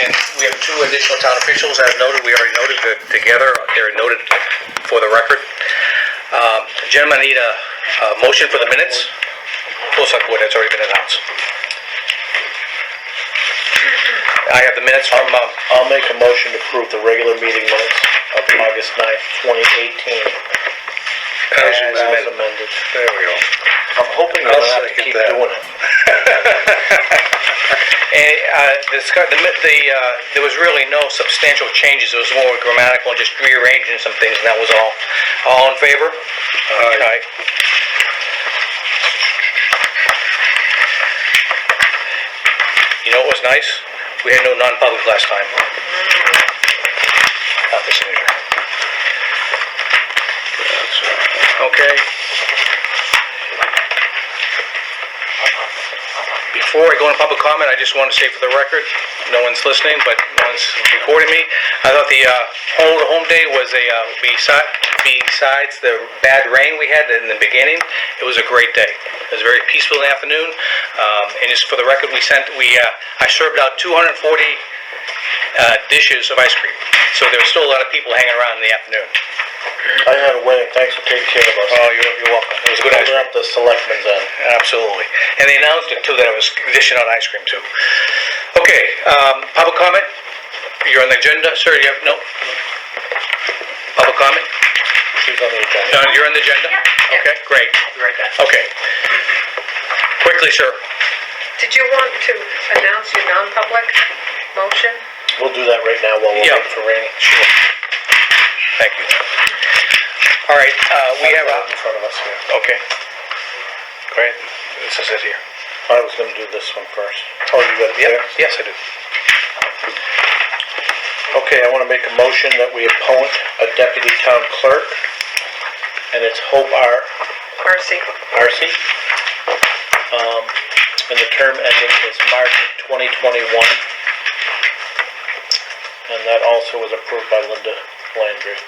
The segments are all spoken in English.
and we have two additional town officials, as noted, we already noted together, they're noted for the record. Gentlemen, I need a motion for the minutes. Full select board, that's already been announced. I have the minutes from... I'll make a motion to approve the regular meeting minutes of August 9th, 2018. As amended. There we go. I'm hoping you don't have to keep doing it. And there was really no substantial changes. It was more grammatical and just rearranging some things, and that was all. All in favor? Aye. You know what was nice? We had no non-public last time. Not the signature. Okay. Before I go into public comment, I just want to say for the record, no one's listening, but no one's recording me. I thought the home day was besides the bad rain we had in the beginning, it was a great day. It was very peaceful in the afternoon. And just for the record, I served out 240 dishes of ice cream. So there were still a lot of people hanging around in the afternoon. I had a wedding. Thanks for taking care of us. Oh, you're welcome. It was a good ice cream. Up the Selectmen's end. Absolutely. And they announced it too that I was dishing out ice cream too. Okay, public comment? You're on the agenda, sir? You have no? Public comment? She's on the agenda. You're on the agenda? Yeah. Okay, great. I'll be right back. Okay. Quickly, sir. Did you want to announce your non-public motion? We'll do that right now while we're waiting for Rainey. Sure. Thank you. All right, we have in front of us here. Okay. Great. This is it here. I was going to do this one first. Oh, you got it there? Yes, I do. Okay, I want to make a motion that we appoint a deputy town clerk, and it's Hope Marcy. And the term ending is March 2021. And that also was approved by Linda Landry.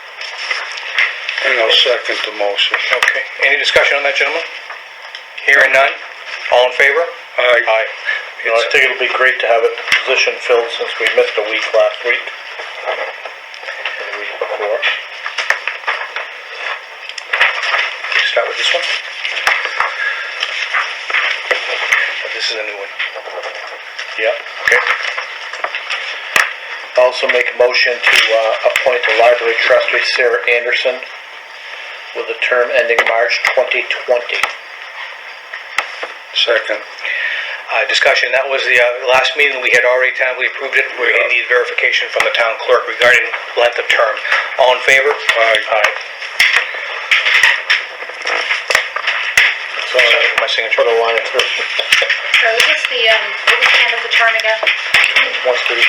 And I'll second the motion. Okay. Any discussion on that, gentlemen? Hearing none. All in favor? Aye. Aye. You know, I think it'll be great to have a position filled since we missed a week last week. And the week before. Start with this one. This is a new one. Yeah. Okay. Also make a motion to appoint a library trustee, Sarah Anderson, with a term ending March 2020. Second. Discussion, that was the last meeting we had already tentatively approved it. We need verification from the town clerk regarding length of term. All in favor? Aye. Aye. So, my signature. Put a line through. So what was the end of the term again? Wants to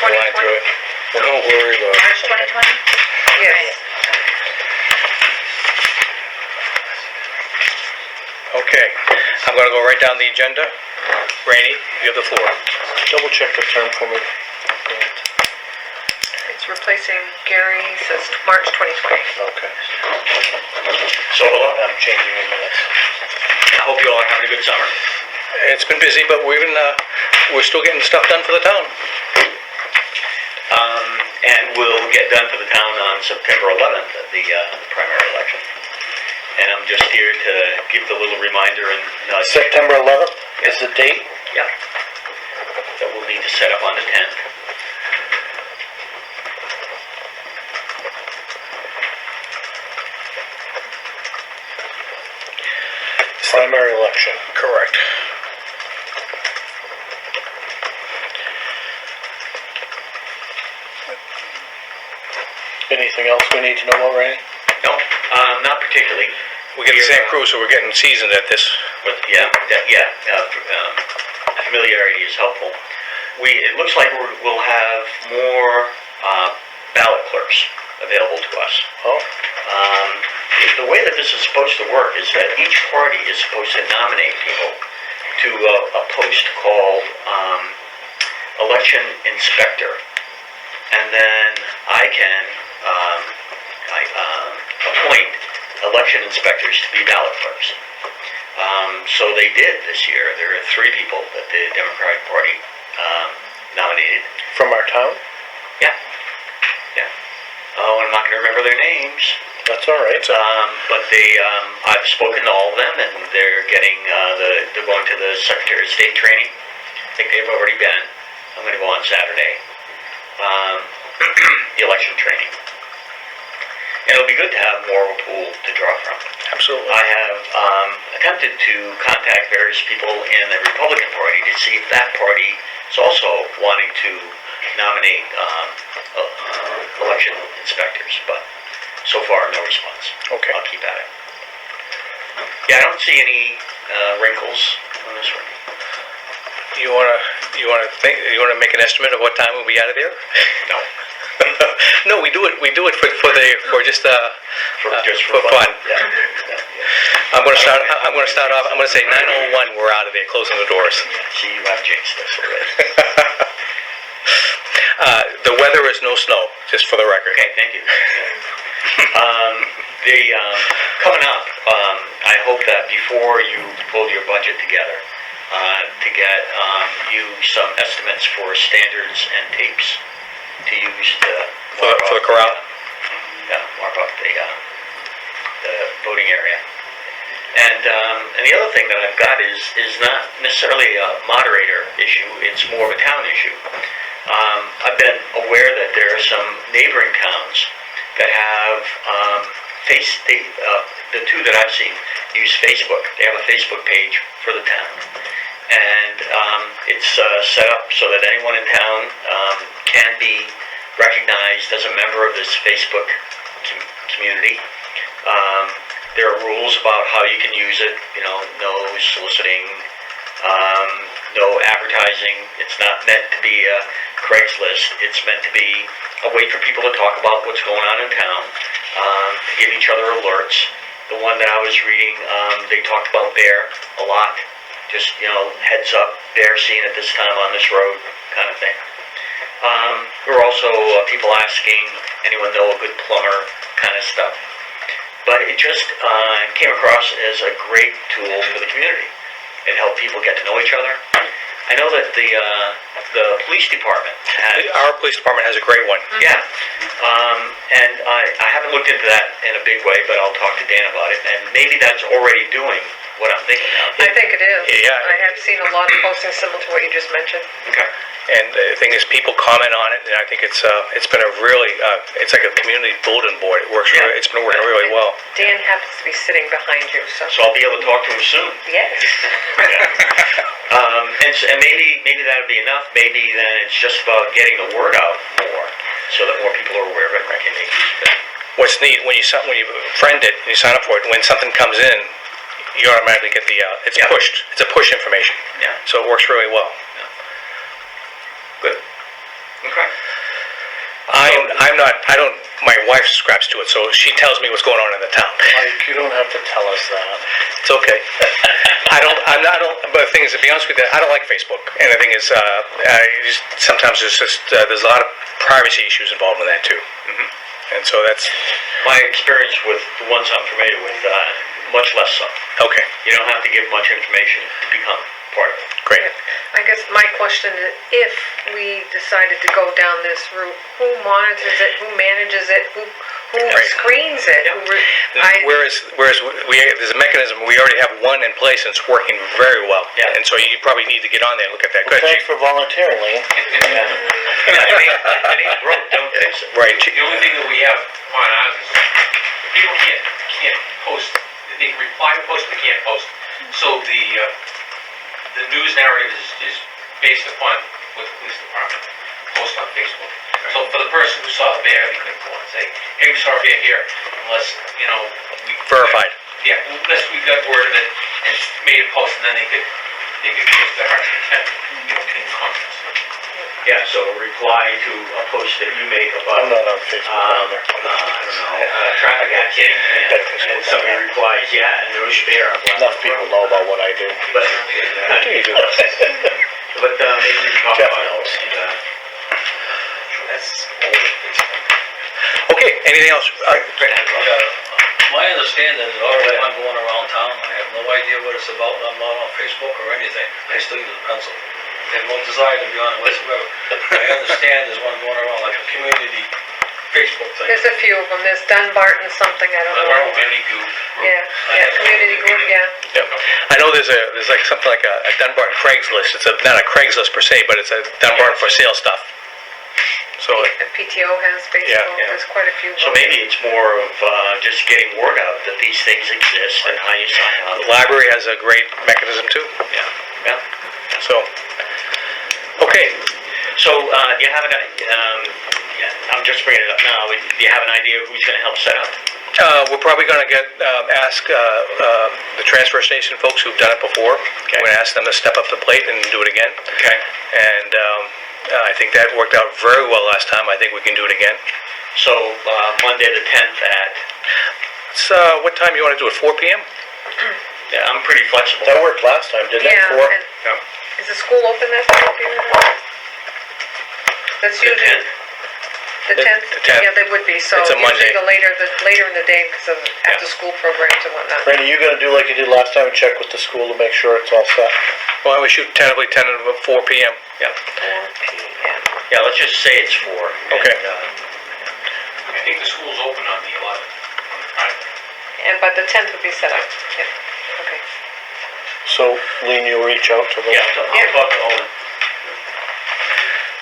Line through it. Don't worry about it. March 2020? Yes. Okay. I'm going to go right down the agenda. Rainey, you have the floor. double check the term for me. It's replacing Gary, says March 2020. Okay. So I'm changing the minutes. I hope you all are having a good summer. It's been busy, but we're still getting stuff done for the town. And we'll get done for the town on September 11th at the primary election. And I'm just here to give the little reminder and September 11th is the date? Yeah. That we'll need to set up on the 10th. Primary election. Correct. Anything else we need to know about, Rainey? No, not particularly. We get the same crew, so we're getting seasoned at this. But familiarity is helpful. It looks like we'll have more ballot clerks available to us. Oh. The way that this is supposed to work is that each party is supposed to nominate people to a post called election inspector, and then I can appoint election inspectors to be ballot clerks. So they did this year. There are 3 people that the Democratic Party nominated. From our town? Yeah. Oh, I'm not gonna remember their names. That's all right. But I've spoken to all of them, and they're getting, they're going to the Secretary of State training. I think they've already been. I'm gonna go on Saturday. The election training. And it'll be good to have more of a pool to draw from. Absolutely. I have attempted to contact various people in the Republican Party to see if that party is also wanting to nominate election inspectors, but so far no response. Okay. I'll keep at it. Yeah, I don't see any wrinkles on this one. You wanna make an estimate of what time we'll be out of there? No. No, we do it for just for fun. Yeah. I'm gonna start off, I'm gonna say 9:01, we're out of there, closing the doors. See, you have jinxed this already. The weather is no snow, just for the record. Okay, thank you. Coming up, I hope that before you pull your budget together, to get you some estimates for standards and tapes to use to For the corral? mark up the voting area. And the other thing that I've got is not necessarily a moderator issue, it's more of a town issue. I've been aware that there are some neighboring towns that have the two that I've seen use Facebook. They have a Facebook page for the town. And it's set up so that anyone in town can be recognized as a member of this Facebook community. There are rules about how you can use it, no soliciting, no advertising. It's not meant to be a Craigslist. It's meant to be a way for people to talk about what's going on in town, to give each other alerts. The one that I was reading, they talked about bear a lot. Just, heads up, bear seen at this time on this road, kind of thing. There were also people asking, anyone know a good plumber, kind of stuff. But it just came across as a great tool for the community. It helped people get to know each other. I know that the police department has... Our police department has a great one. Yeah. And I haven't looked into that in a big way, but I'll talk to Dan about it. And maybe that's already doing what I'm thinking of. I think it is. Yeah. I have seen a lot of postings similar to what you just mentioned. Okay. And the thing is, people comment on it, and I think it's been a really, it's like a community bulletin board. It works. Yeah. It's been working really well. Dan happens to be sitting behind you, so. So I'll be able to talk to him soon. Yes. And maybe that'll be enough. Maybe then it's just about getting the word out more, so that more people are aware of it and can make use of it. What's neat when you friend it and you sign up for it, when something comes in, you automatically get it's Yeah. pushed. It's a push information. Yeah. So it works really well. Good. Okay. My wife subscribes to it, so she tells me what's going on in the town. Mike, you don't have to tell us that. It's okay. But the thing is, to be honest with you, I don't like Facebook. And the thing is, sometimes there's a lot of privacy issues involved in that too. Mm-hmm. And so that's... My experience with the ones I'm familiar with, much less so. Okay, You don't have to give much information to become part of it. great. I guess my question is, if we decided to go down this route, who monitors it, who manages it, who Right. screens it? Yeah. Whereas there's a mechanism, we already have one in place and it's working very well. Yeah. And so you probably need to get on there and look at that. Well, Good. thanks for volunteering, Lee. It ain't broke, don't fix it. Right. The only thing that we have on ours is people can't post. They can reply to post, but they can't post. So the news narrative is based upon what the police department posts on Facebook. So for the person who saw the bear, they couldn't go and say, "Hey, we saw a bear here," unless we Verified. Yeah, unless we got word of it and made a post, and then they could post their heart's content, in comments. Yeah, so a reply to a post that you make about, I'm not on Facebook either. traffic accident, and somebody replies, yeah, and there was a bear on Black Enough people know about what I do. But, What do you do? but maybe we can talk Jeff about knows. it. Okay, anything else? My understanding is all the time going around town, I have no idea what it's about, I'm not on Facebook or anything, I still use a pencil. have no desire to be on it whatsoever. I understand there's one going around like a community Facebook thing. There's a few of them, there's Dunbarton something, I don't know. Community group. Yeah, community group, yeah. Yep. I know there's like something like a Dunbarton Craigslist. It's not a Craigslist per se, but it's a Dunbarton for sale stuff. So The PTO has Facebook, Yeah. there's quite a few. So maybe it's more of just getting word out that these things exist and how you sign up. the library has a great mechanism too. Yeah. So, okay. So, do you have I'm just bringing it up now, do you have an idea of who's gonna help set up? We're probably going to ask the transfer station folks who've done it before. Okay. We're going to ask them to step up to the plate and do it again. Okay. And I think that worked out very well last time. I think we can do it again. So, Monday the 10th at, So, what time you want to do it? 4 p.m.? yeah, I'm pretty flexible. That worked last time, didn't it? Yeah, 4? and Yeah. is the school open that time? That's The usually 10th? the 10th? The 10th. Yeah, they would be, so It's a Monday. usually the later in the day because of after-school programs and whatnot. Randy, you gonna do like you did last time and check with the school to make sure it's all set? Well, we shoot tentatively 4 p.m. Yeah. 4 p.m. Yeah, let's just say it's 4. Okay. And, I think the school's open on the 11th, on the Friday. But the 10th would be set up. Yeah. Okay. So, Lean, you'll reach out to them? yeah, I'll talk to Owen.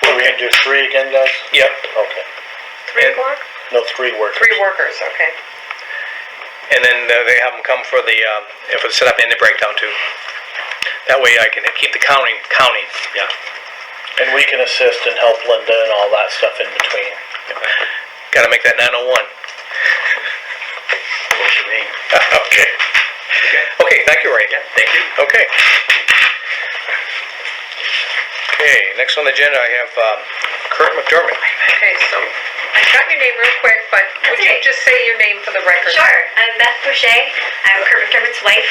What, are we gonna do 3 again, guys? Yep. Okay. 3 And- o'clock? No, 3 workers. 3 workers, okay. And then they have them come for the setup and the breakdown too. That way I can keep the counting. Yeah. And we can assist and help Linda and all that stuff in between. Got to make that 901. Works for me. Okay. Okay, thank you, Ray. Yeah, thank you. Okay. Okay, next on the agenda I have Kurt McDermott. Okay, so I got your name real quick, but would you okay. just say your name for the record? Sure, I'm Beth Boucher. I'm Kurt McDermott's wife.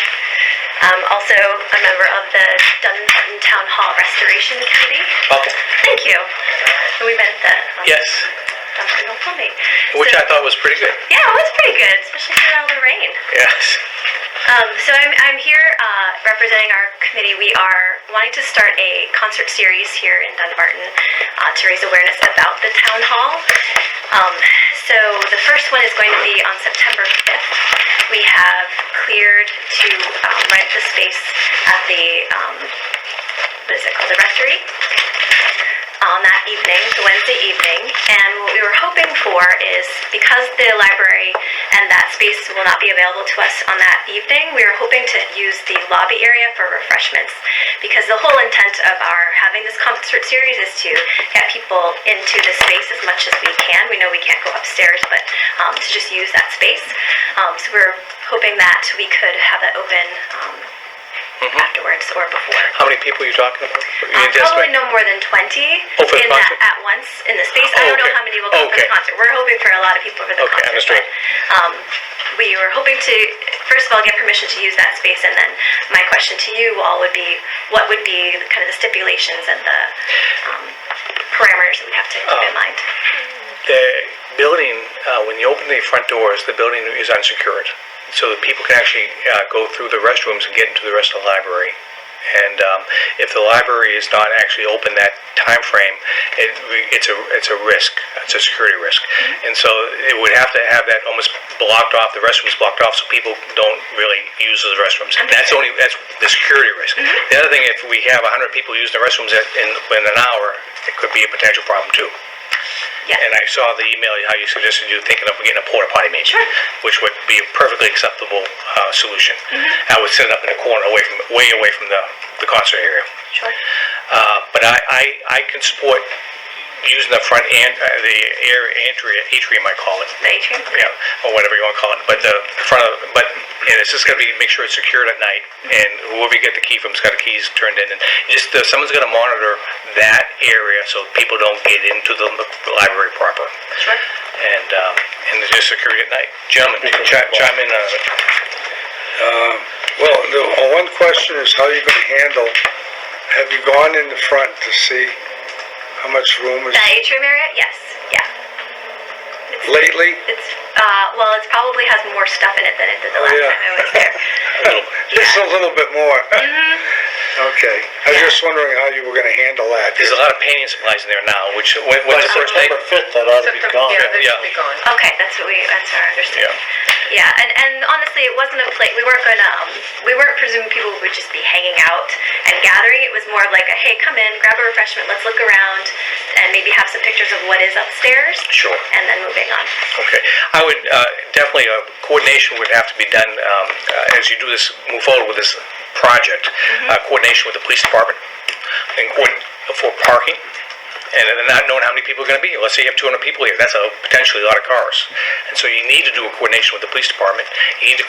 Also a member of the Dunbarton Town Hall Restoration Committee. Okay. Thank you. And we met at the Yes, Dunbarton Plumbing. which I thought was pretty good. Yeah, it was pretty good, especially for all the rain. Yes. So I'm here representing our committee. We are wanting to start a concert series here in Dunbarton to raise awareness about the town hall. So the first one is going to be on September 5th. We have cleared to rent the space at the, what is it called, the rectory, on that evening, the Wednesday evening. And what we were hoping for is, because the library and that space will not be available to us on that evening, we were hoping to use the lobby area for refreshments, because the whole intent of our having this concert series is to get people into the space as much as we can. We know we can't go upstairs, but to just use that space. So we're hoping that we could have that open afterwards or before. How many people are you talking about? You Probably anticipate? no more than 20 Oh, for the in that concert? at once in the space. I Oh, don't know okay. how many will come for Okay. the concert. We're hoping for a lot of people for the Okay, concert. understood. But, we were hoping to, first of all, get permission to use that space, and then my question to you all would be, what would be kind of the stipulations and the parameters that we have to keep in mind? The building, when you open the front doors, the building is unsecured. So that people can actually go through the restrooms and get into the rest of the library. And if the library is not actually open that time frame, it's a risk. It's a security risk. And so it would have to have that almost blocked off, the restrooms blocked off, so people don't really use those restrooms. That's the security risk. The other thing, if we have 100 people using the restrooms in an hour, it could be a potential problem too. Yeah. And I saw the email, how you suggested you were thinking of getting a porta potty maybe, Sure. which would be a perfectly acceptable solution. I would set it up in a corner, way away from the concert area. Sure. But I can support using the front and the atrium, I call it. The atrium? Yeah, or whatever you want to call it. But the front of, and it's just got to be, make sure it's secured at night, and whoever you get the key from has got the keys turned in, and just someone's going to monitor that area so people don't get into the library proper. Sure. And it's just security at night. Gentlemen, chime in on it. Well, the one question is how you're gonna handle, have you gone in the front to see how much room is The atrium area? Yes. Yeah. lately? It's, well, it probably has more stuff in it than it did the last yeah. time I was there. Just a little bit more. Okay, I was just wondering how you were gonna handle that. There's a lot of painting supplies in there now, which, when's the first day? September 5th, that ought to be gone. Yeah, they Yeah. should be gone. Okay, that's our understanding. Yeah, and honestly, it wasn't a place, we weren't presuming people would just be hanging out and gathering. It was more of like a, hey, come in, grab a refreshment, let's look around, and maybe have some pictures of what is upstairs. Sure. And then moving on. Okay, I would, definitely, coordination would have to be done, as you do this, move forward with this project. Coordination with the police department, and for parking, and then not knowing how many people are gonna be. Let's say you have 200 people here, that's potentially a lot of cars. And so you need to do a coordination with the police department. You need to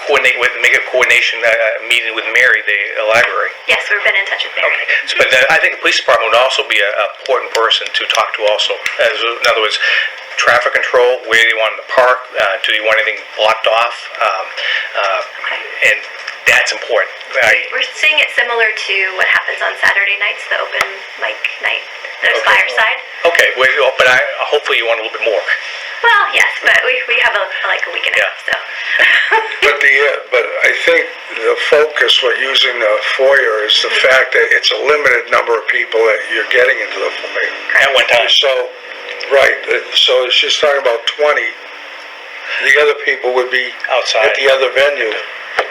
make a coordination, meeting with Mary, the library. Yes, we've been in touch with Mary. Okay, so, but I think the police department would also be an important person to talk to also. In other words, traffic control, where do you want them to park, do you want anything blocked off? And that's important. We're seeing it similar to what happens on Saturday nights, the open mic night. There's fireside. Okay, but hopefully you want a little bit more. Well, yes, but we have a week and a half, so. But I think the focus with using the foyer is the fact that it's a limited number of people that you're getting into the foyer. At one time. So, right, so she's talking about 20. The other people would be Outside. at the other venue.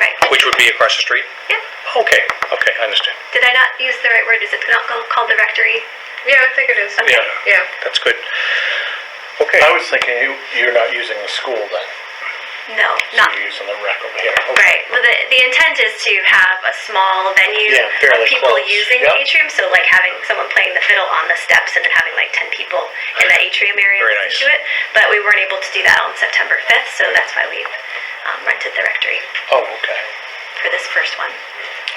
Right. Which would be across the street? Yeah. Okay, I understand. Did I not use the right word? Is it not called the rectory? Yeah, I think it is. Okay. Yeah. That's good. Okay. I was thinking you're not using the school then. No, So not. you're using the rec over here. Okay. Right. Well, the intent is to have a small venue Yeah, of fairly people close. using Yep. the atrium. So like having someone playing the fiddle on the steps and then having like 10 people in the atrium area Very listen nice. to it. But we weren't able to do that on September 5th, so that's why we've rented the rectory Oh, okay. for this first one.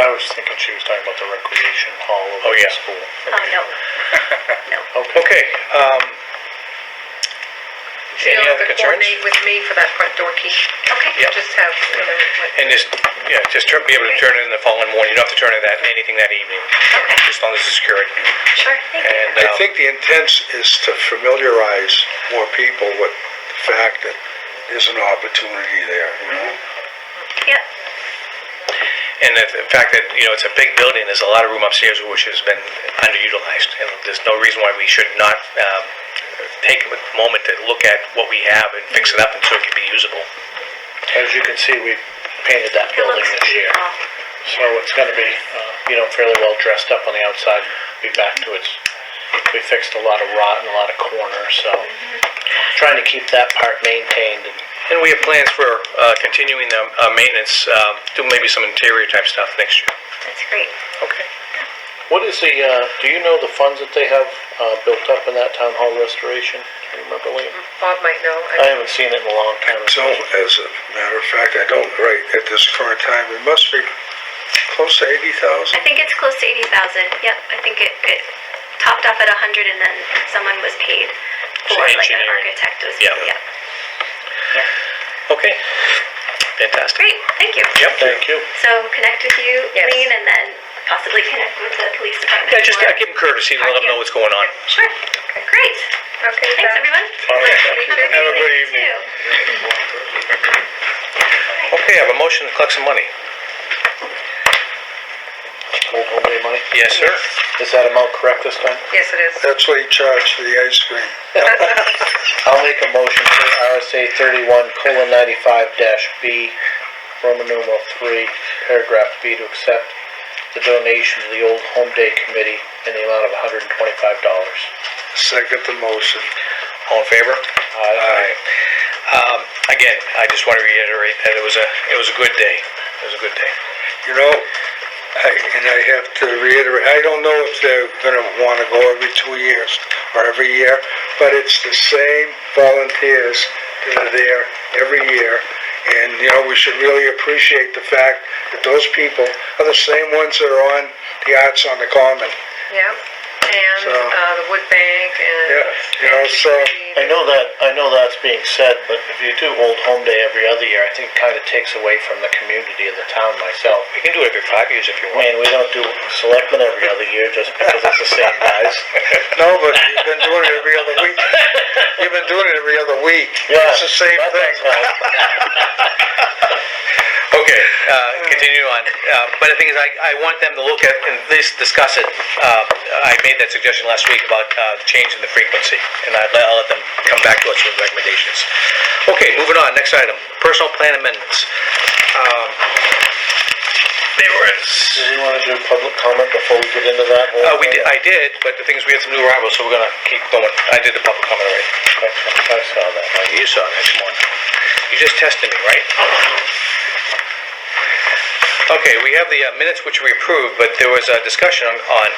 I was thinking she was talking about the recreation hall over Oh, at yeah. the school. Oh, no. No. Okay, So you'll any have other to concerns? coordinate with me for that front door key. Okay. Yeah. Just have, like, And just be able to turn it in the following morning. You don't have to turn it anything that evening, Okay. as long as it's secured. Sure. Thank you. And, I think the intent is to familiarize more people with the fact that there's an opportunity there, you know? Yep. And the fact that, it's a big building, there's a lot of room upstairs which has been underutilized. And there's no reason why we should not take a moment to look at what we have and fix it up and so it can be usable. As you can see, we painted that It building looks this year. beautiful. So it's gonna be, fairly well dressed up on the outside, be back to its, we fixed a lot of rot and a lot of corners, so trying to keep that part maintained and And we have plans for continuing the maintenance, do maybe some interior type stuff next year. That's great. Okay. what is the, do you know the funds that they have, built up in that town hall restoration? Do you remember, Liam? Bob might know. I haven't seen it in a long time. So, as a matter of fact, I don't, right at this current time, it must be close to 80,000. I think it's close to 80,000. Yep. I think it topped off at 100 and then someone was paid for, like an engineering. architect was, Yeah. Okay. Fantastic. Great, thank you. Yep. Thank you. So connect with you, Yes. Lean, and then possibly connect with the police department. Yeah, just for- give them courtesy, let them know what's going on. Sure. Great. Okay, Thanks, that- everyone. All right. Have a good evening. too. Okay, I have a motion to collect some money. Old home day money? Yes, sir. Is that amount correct this time? Yes, it is. That's what he charged for the ice cream. I'll make a motion for RSA 31:95-B, Roman numeral 3, paragraph B, to accept the donation to the Old Home Day Committee in the amount of $125. Second the motion. All in favor? Aye. Again, I just want to reiterate that it was a good day. It was a good day. You know, I have to reiterate, I don't know if they're gonna wanna go every 2 years or every year, but it's the same volunteers that are there every year. And, we should really appreciate the fact that those people are the same ones that are on the Arts on the Common. Yeah, and So- the wood bank and. Yeah, so- I know that's being said, but if you do Old Home Day every other year, I think it kind of takes away from the community of the town myself. We can do it every 5 years if you I want. mean, we don't do Selectmen every other year just because it's the same guys. No, but you've been doing it every other week. You've been doing it every other week. Yeah, It's the same that thing. does help. Okay, continue on. But the thing is, I want them to look at, and discuss it. I made that suggestion last week about changing the frequency, and I'll let them come back to us with recommendations. Okay, moving on, next item, personal plan amendments. They were, Do you want to do public comment before we get into that? I did, but the thing is, we had some new arrivals, so we're gonna keep going. I did the public comment already. I saw that. You saw that, come on. You just tested me, right? Okay, we have the minutes which we approved, but there was a discussion on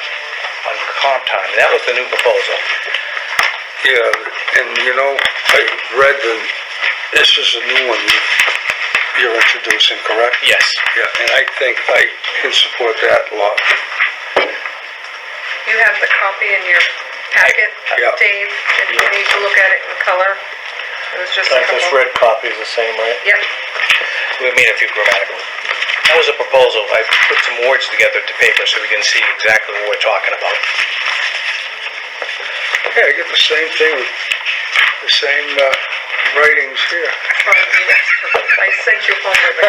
comp time, and that was the new proposal. Yeah, and you know, I read this is a new one you're introducing, correct? Yes. Yeah, and I think I can support that a lot. You have the copy in your packet, Yeah. Dave, if you need to look at it in color. It was just a I think this couple. red copy is the same, right? Yep, We made a few grammatical. That was a proposal. I put some words together to paper so we can see exactly what we're talking about. Okay, I get the same thing with the same writings here. I sent you home with it,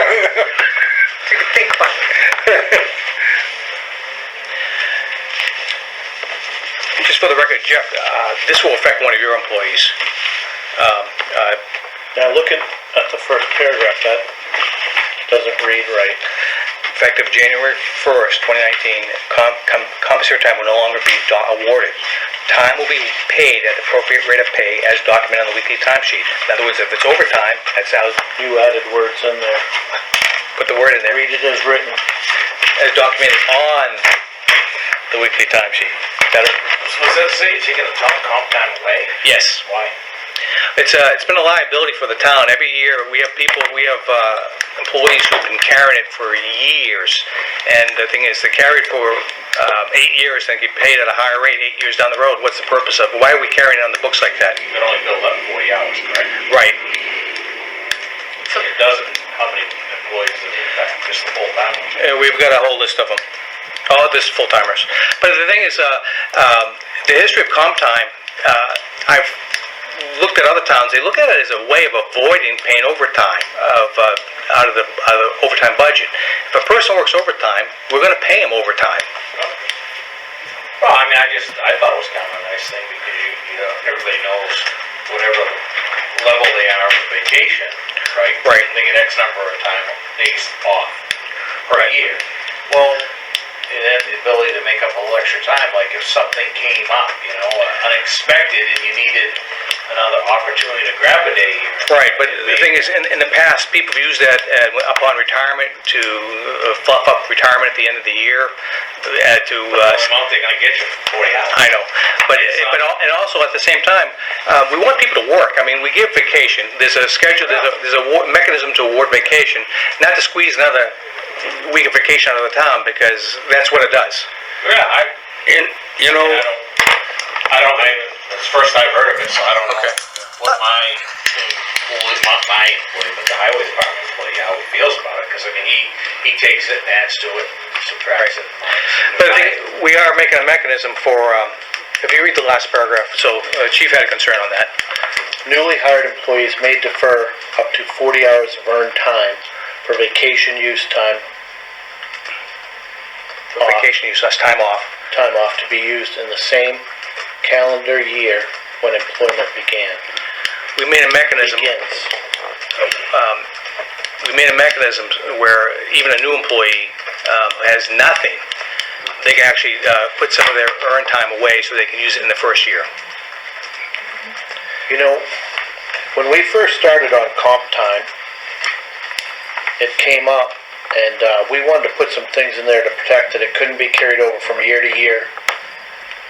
so you could think about it. Just for the record, Jeff, this will affect one of your employees. Now, looking at the first paragraph, that doesn't read right. Effective January 1st, 2019, compensatory time will no longer be awarded. Time will be paid at the appropriate rate of pay as documented on the weekly timesheet. In other words, if it's overtime, that's how You added words in there. put the word in there, Read it as written. as documented on the weekly timesheet. Better? So does that say you're taking the comp time away? Yes. Why? It's been a liability for the town. Every year, we have employees who've been carrying it for years. And the thing is, they carry it for 8 years and get paid at a higher rate 8 years down the road. What's the purpose of it? Why are we carrying it on the books like that? You can only build up 40 hours, correct? Right. So it doesn't, how many employees does it affect? Just the full time? We've got a whole list of them. All of this full-timers. But the thing is, the history of comp time, I've looked at other towns. They look at it as a way of avoiding paying overtime out of the overtime budget. If a person works overtime, we're going to pay him overtime. Well, I mean, I thought it was kind of a nice thing because you know, everybody knows whatever level they are with vacation, right? Right. They get X number of days off per year. Well, it had the ability to make up a little extra time, like if something came up, you know, unexpected, and you needed another opportunity to grab a day here. Right, but the thing is, in the past, people have used that upon retirement to fluff up retirement at the end of the year. Amount they're gonna get you for 40 hours. I know, and also at the same time, we want people to work. I mean, we give vacation. There's a schedule. There's a mechanism to award vacation, not to squeeze another week of vacation out of the town because that's what it does. Yeah, You know, it's the first I've heard of it, so I don't know what my employee, but the highway department employee, how he feels about it, because I mean, he takes it and adds to it, subtracts it. But I think we are making a mechanism for, if you read the last paragraph, so the chief had a concern on that. Newly hired employees may defer up to 40 hours of earned time for vacation use time. For vacation use, that's time off. Time off to be used in the same calendar year when employment began. We made a mechanism. Begins. We made a mechanism where even a new employee has nothing. They can actually put some of their earned time away so they can use it in the first year. You know, when we first started on comp time, it came up, and we wanted to put some things in there to protect that it couldn't be carried over from year to year.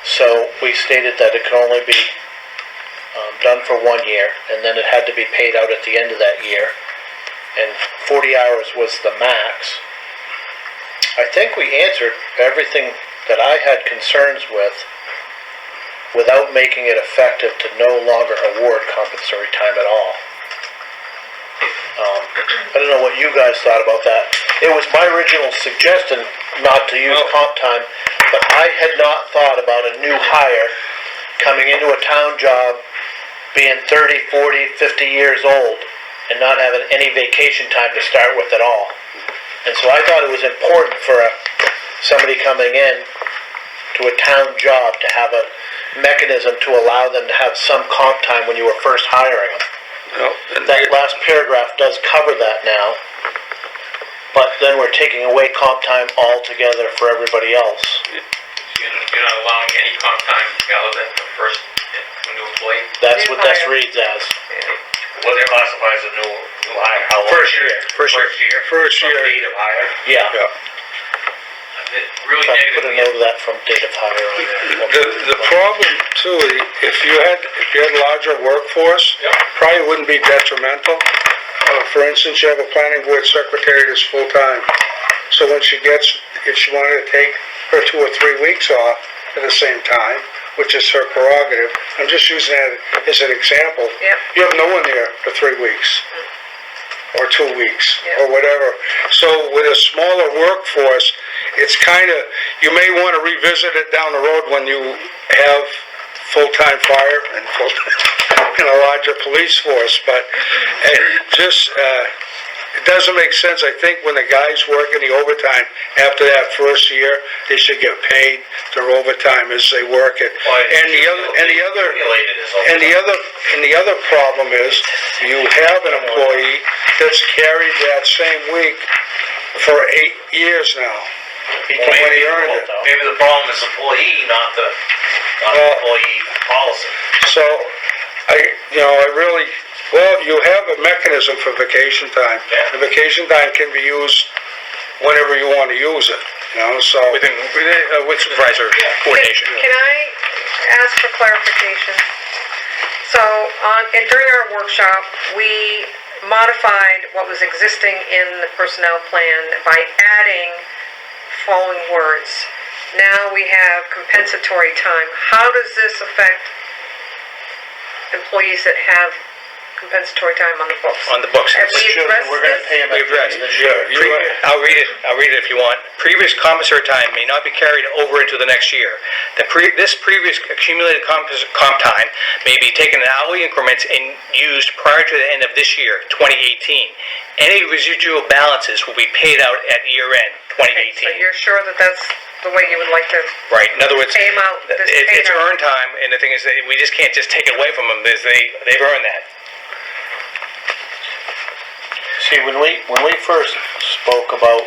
So we stated that it could only be done for 1 year, and then it had to be paid out at the end of that year. And 40 hours was the max. I think we answered everything that I had concerns with without making it effective to no longer award compensatory time at all. I don't know what you guys thought about that. It was my original suggestion not to use comp time, but I had not thought about a new hire coming into a town job, being 30, 40, 50 years old, and not having any vacation time to start with at all. And so I thought it was important for somebody coming in to a town job to have a mechanism to allow them to have some comp time when you were first hiring them. No, and That last paragraph does cover that now, but then we're taking away comp time altogether for everybody else. You're not allowing any comp time other than the first new employee? That's what this New hire. reads as. What they classify as a new hire, how long? First year. First year? First From year. date of hire? Yeah. Yeah. Really So I put a negatively, note of that from date of hire on there. The problem too, if you had larger workforce, probably wouldn't be detrimental. For instance, you have a planning board secretary that's full-time. So when she gets, if she wanted to take her 2 or 3 weeks off at the same time, which is her prerogative, I'm just using that as an example. Yep. You have no one there for 3 weeks. Or 2 weeks, Yep. or whatever. So with a smaller workforce, it's kind of, you may want to revisit it down the road when you have full-time fire and and a larger police force, but it doesn't make sense. I think when the guys work in the overtime after that first year, they should get paid their overtime as they work it. And the other problem is you have an employee that's carried that same week for 8 years now. From when he earned it. Maybe the problem is employee, not the employee policy. So, you have a mechanism for vacation time. Yeah. And vacation time can be used whenever you want to use it, so. With supervisor coordination. Can I ask for clarification? So, during our workshop, we modified what was existing in the personnel plan by adding following words. Now we have compensatory time. How does this affect employees that have compensatory time on the books? On the books. Have we addressed We're going to this? pay them at the end of this year. I'll read it if you want. Previous compensatory time may not be carried over into the next year. This previous accumulated comp time may be taken in hourly increments and used prior to the end of this year, 2018. Any residual balances will be paid out at year end, 2018. Okay, so you're sure that that's the way you would like to Right, in other words, pay them out? it's earned time, and the thing is that we just can't just take it away from them, because they've earned that. See, when we first spoke about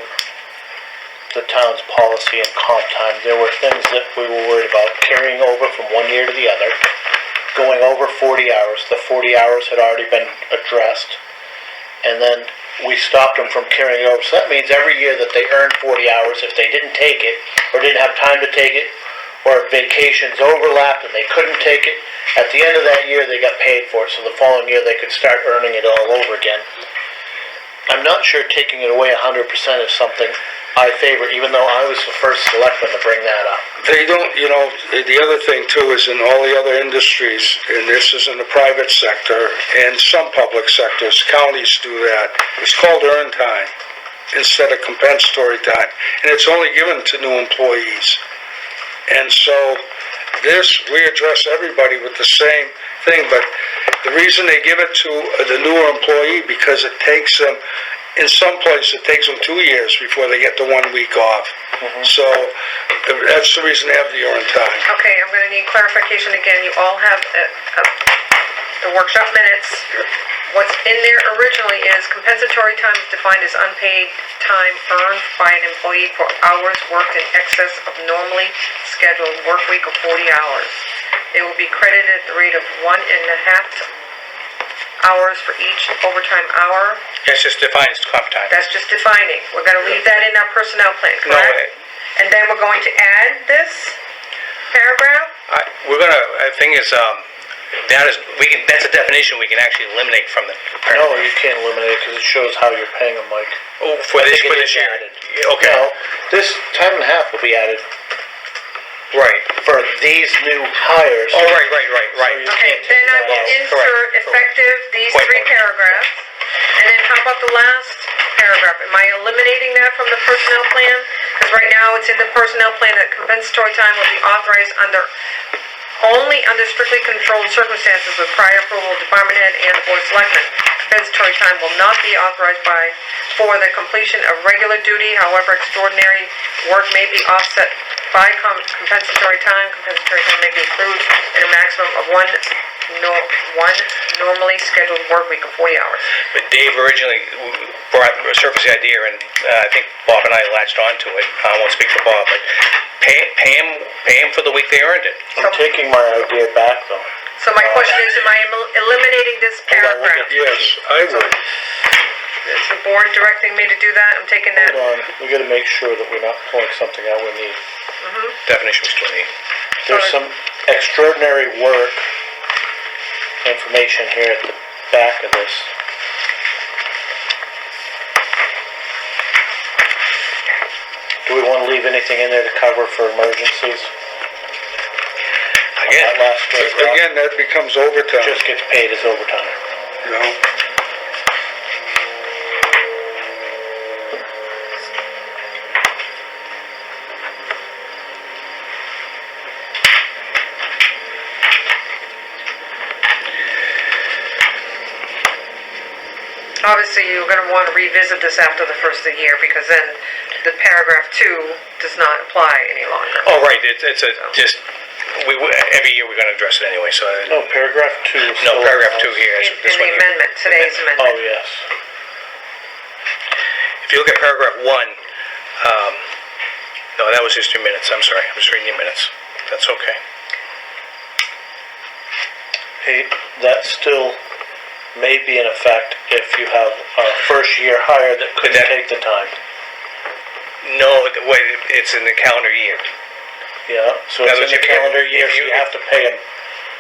the town's policy and comp time, there were things that we were worried about carrying over from one year to the other, going over 40 hours. The 40 hours had already been addressed, and then we stopped them from carrying it over. So that means every year that they earned 40 hours, if they didn't take it, or didn't have time to take it, or vacations overlapped and they couldn't take it, at the end of that year they got paid for it, so the following year they could start earning it all over again. I'm not sure taking it away 100% is something I favor, even though I was the first selectman to bring that up. They don't, the other thing too is in all the other industries, and this is in the private sector and some public sectors, counties do that. It's called earned time instead of compensatory time, and it's only given to new employees. And so we address everybody with the same thing, but the reason they give it to the newer employee, because it takes them, in some places it takes them 2 years before they get the 1 week off. So that's the reason they have the earned time. Okay, I'm going to need clarification again. You all have the workshop minutes. What's in there originally is compensatory time is defined as unpaid time earned by an employee for hours worked in excess of normally scheduled work week of 40 hours. They will be credited at the rate of 1.5 hours for each overtime hour. That's just defined as comp time. That's just defining. We're going to leave that in our personnel plan, correct? And then we're going to add this paragraph? The thing is, that's a definition we can actually eliminate from the No, paragraph. you can't eliminate it because it shows how you're paying them, Mike. Oh, for this year? Yeah, okay. No, this time and a half will be added Right. for these new hires. Oh, right. Okay, then I will insert effective these Point. three paragraphs. And then how about the last paragraph? Am I eliminating that from the personnel plan? Because right now it's in the personnel plan that compensatory time will be authorized only under strictly controlled circumstances with prior approval of department head and the board of selectmen. compensatory time will not be authorized for the completion of regular duty. However, extraordinary work may be offset by compensatory time. Compensatory time may be accrued in a maximum of one normally scheduled work week of 40 hours. But Dave originally surfaced the idea, and I think Bob and I latched onto it. I won't speak for Bob, but pay him for the week they earned it. I'm taking my idea back though. So my question is, am I eliminating this paragraph? Yes, I would. Is the board directing me to do that? I'm taking that. Hold on, we gotta make sure that we're not pulling something out we need. Definition we still need. There's some extraordinary work information here at the back of this. Do we want to leave anything in there to cover for emergencies? Again, That last paragraph Again, that becomes overtime, just gets paid as overtime. you know? Obviously, you're going to want to revisit this after the first of the year, because then the paragraph 2 does not apply any longer. Oh, right, it's every year we're gonna address it anyway, so. No, paragraph 2 is No, still paragraph in 2 here, In this the one here. amendment, today's Oh, amendment. yes. If you look at paragraph 1, no, that was just your minutes, I'm sorry, I was reading your minutes. That's okay. Hey, that still may be in effect if you have a first year hire that couldn't that- take the time. No, wait, it's in the calendar year. Yeah, so Now, it's in if the you- calendar year, if so you- you have to pay them.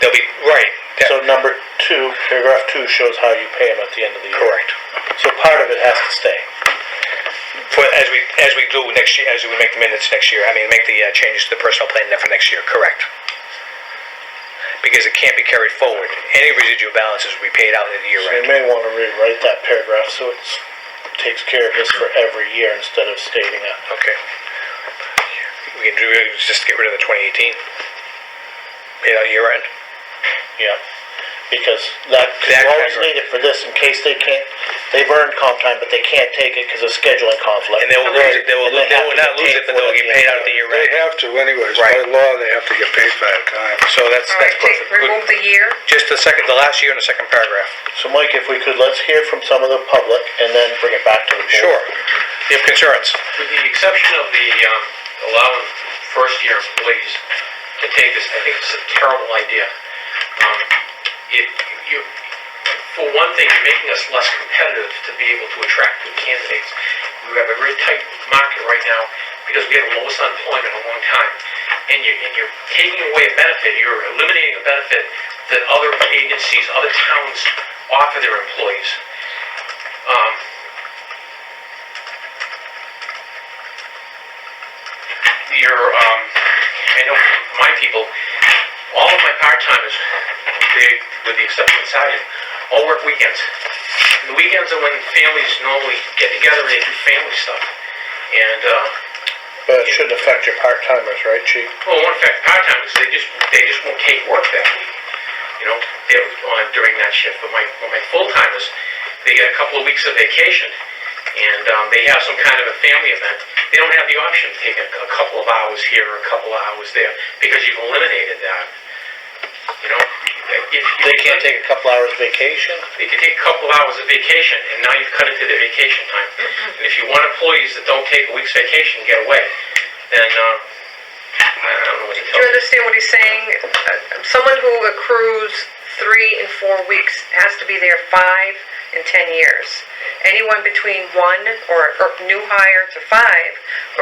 They'll be, right, So number 2, paragraph 2 shows how you pay them at the end of the year. correct. So part of it has to stay. As we do next year, as we make the minutes next year, make the changes to the personal plan for next year, correct. Because it can't be carried forward. Any residual balances will be paid out at the year So you end. may want to rewrite that paragraph so it takes care of this for every year instead of stating it. Okay. We can do, just get rid of the 2018. Paid out year end. Yeah. Because you always need it for this in case they've earned comp time, but they can't take it because of scheduling conflict. And they will lose it, they will And they have to not get lose paid it, but for they'll it get at the paid end out of at the the year They end. have to anyways, by Right. law, they have to get paid by that time. So that's All right, perfect. remove the year. Just the last year and the second paragraph. So Mike, if we could, let's hear from some of the public and then bring it back to the board. Sure. You have concerns? With the exception of the allowing first-year employees to take this, I think it's a terrible idea. For one thing, you're making us less competitive to be able to attract good candidates. We have a very tight market right now because we have the lowest unemployment in a long time. And you're taking away a benefit, you're eliminating a benefit that other agencies, other towns offer their employees. I know my people, all of my part-timers, with the exception of Sergeant, all work weekends. And the weekends are when families normally get together and they do family stuff. And, But it shouldn't affect your part-timers, right, Chief? well, it won't affect part-timers, they just won't take work that week. They're on during that shift. But my full-timers, they get a couple of weeks of vacation, and they have some kind of a family event. They don't have the option to take a couple of hours here or a couple of hours there, because you've eliminated that. They can't take a couple hours vacation? They can take a couple of hours of vacation, and now you've cut into their vacation time. And if you want employees that don't take a week's vacation and get away, then I don't know what to Do tell you you. understand what he's saying? Someone who accrues 3 and 4 weeks has to be there 5 and 10 years. Anyone between 1 or new hire to 5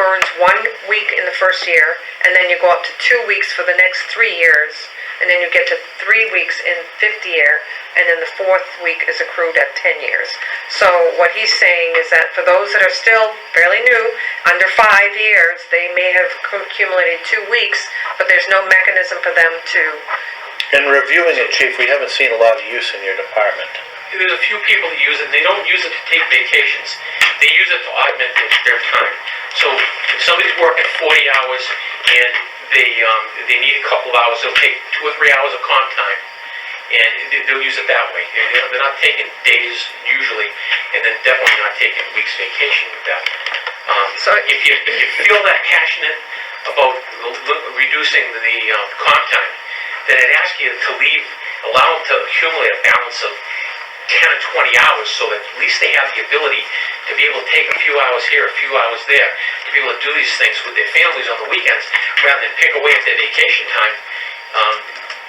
earns 1 week in the first year, and then you go up to 2 weeks for the next 3 years, and then you get to 3 weeks in 5th year, and then the 4th week is accrued at 10 years. So what he's saying is that for those that are still fairly new, under 5 years, they may have accumulated 2 weeks, but there's no mechanism for them to. In reviewing it, Chief, we haven't seen a lot of use in your department. There's a few people that use it. They don't use it to take vacations. They use it to augment their time. So if somebody's working 40 hours and they need a couple of hours, they'll take 2 or 3 hours of comp time, and they'll use it that way. They're not taking days usually, and then definitely not taking weeks vacation with that. So if you feel that passionate about reducing the comp time, then I'd ask you to allow them to accumulate a balance of 10 or 20 hours, so that at least they have the ability to be able to take a few hours here, a few hours there, to be able to do these things with their families on the weekends, rather than pick away at their vacation time.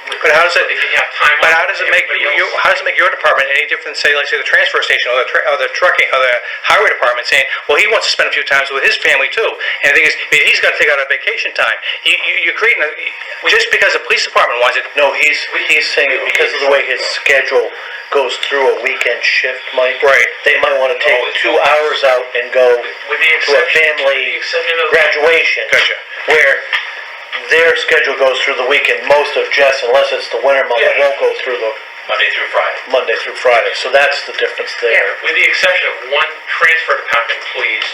But how does it? They can have time But off how does it make everybody else. how does it make your department any different than, say, like, say, the transfer station or the trucking or the highway department saying, well, he wants to spend a few times with his family too, and the thing is, he's got to take out a vacation time. You're creating just because the police department wants it. No, he's saying that because of the way his schedule goes through a weekend shift, Mike. Right. They might want to take 2 hours out and go With the to a exception family of graduation. Gotcha. Where their schedule goes through the weekend. Most of Jess, unless it's the winter month, won't go through the Monday through Friday. So that's the difference there. Yeah. with the exception of one transfer department employees,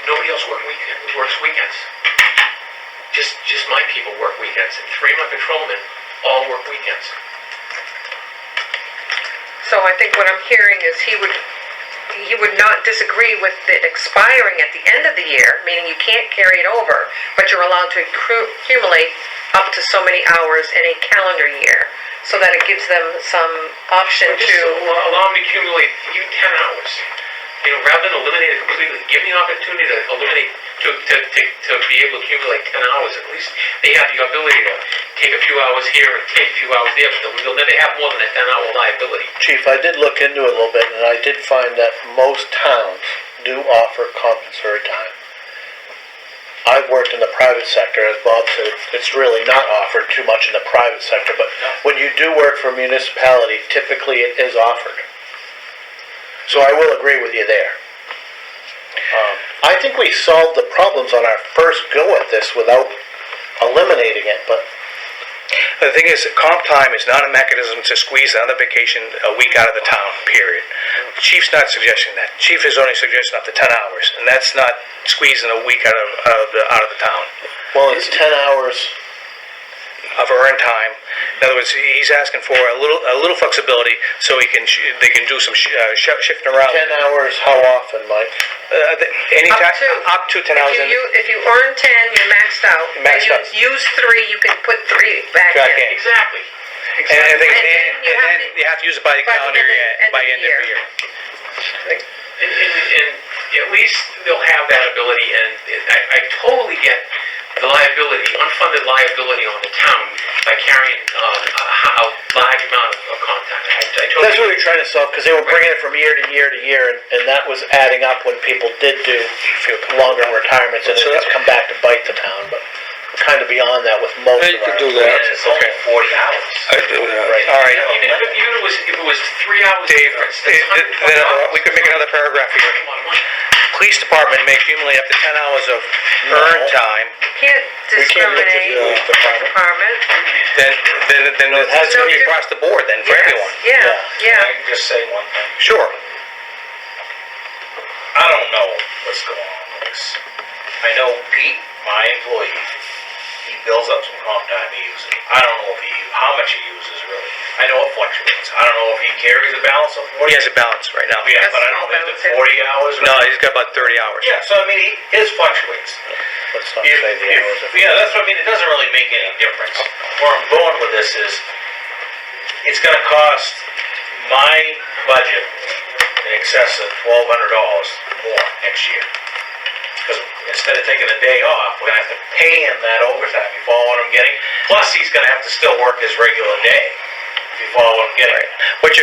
nobody else works weekends. Just my people work weekends, and 3 of my patrolmen all work weekends. So I think what I'm hearing is he would not disagree with it expiring at the end of the year, meaning you can't carry it over, but you're allowed to accumulate up to so many hours in a calendar year, so that it gives them some option Just to... allow them to accumulate even 10 hours. Rather than eliminate it completely, give them the opportunity to eliminate, to be able to accumulate 10 hours. At least they have the ability to take a few hours here and take a few hours there, but they'll never have more than a 10-hour liability. Chief, I did look into it a little bit, and I did find that most towns do offer compensatory time. I've worked in the private sector, as Bob said, it's really not offered too much in the private sector, but when you do work for a municipality, typically it is offered. So I will agree with you there. I think we solved the problems on our first go at this without eliminating it, but The thing is, comp time is not a mechanism to squeeze another vacation a week out of the town, period. The chief's not suggesting that. Chief is only suggesting up to 10 hours, and that's not squeezing a week out of the town well, it's 10 hours. of earned time. In other words, he's asking for a little flexibility so they can do some shifting around. 10 hours, how often, Mike? Up to 10 hours. If you earn 10, you're maxed out. Maxed out. And you use 3, you can put 3 back in. Exactly. And then then you have to use it by the by the calendar end by of end the of the year. And at least they'll have that ability, and I totally get the liability, unfunded liability on the town by carrying a large amount of contact. That's what we were trying to solve, because they were bringing it from year to year to year, and that was adding up when people did do longer retirements, and it's come back to bite the town, but we're kind of beyond that with most Yeah, of you could our do that. employees. It's only 40 hours. I do that. Right. All right, Even if it was 3 hours Dave, difference, then that's $120. we could make another paragraph here. That's a lot of money. Police department may accumulate up to 10 hours of earned time. You can't discriminate police department. department. Then that's going to be across the board then for Yes, everyone. Yeah. I can just say one thing. Sure. I don't know what's going on with this. I know Pete, my employee, he builds up some comp time he uses. I don't know how much he uses really. I know it fluctuates. I don't know if he carries a balance of 40. He has a balance right now. Yeah, That's but I don't know small if it's 40 hours. Or No, he's got about 30 hours. Yeah, so I mean, his fluctuates. Let's not say the hours. Yeah, that's what I mean. It doesn't really make any difference. Where I'm going with this is, it's going to cost my budget in excess of $1,200 more next year. Because instead of taking a day off, we're going to have to pay him that overtime. You follow what I'm getting? Plus, he's going to have to still work his regular day. If you follow what I'm getting. Right.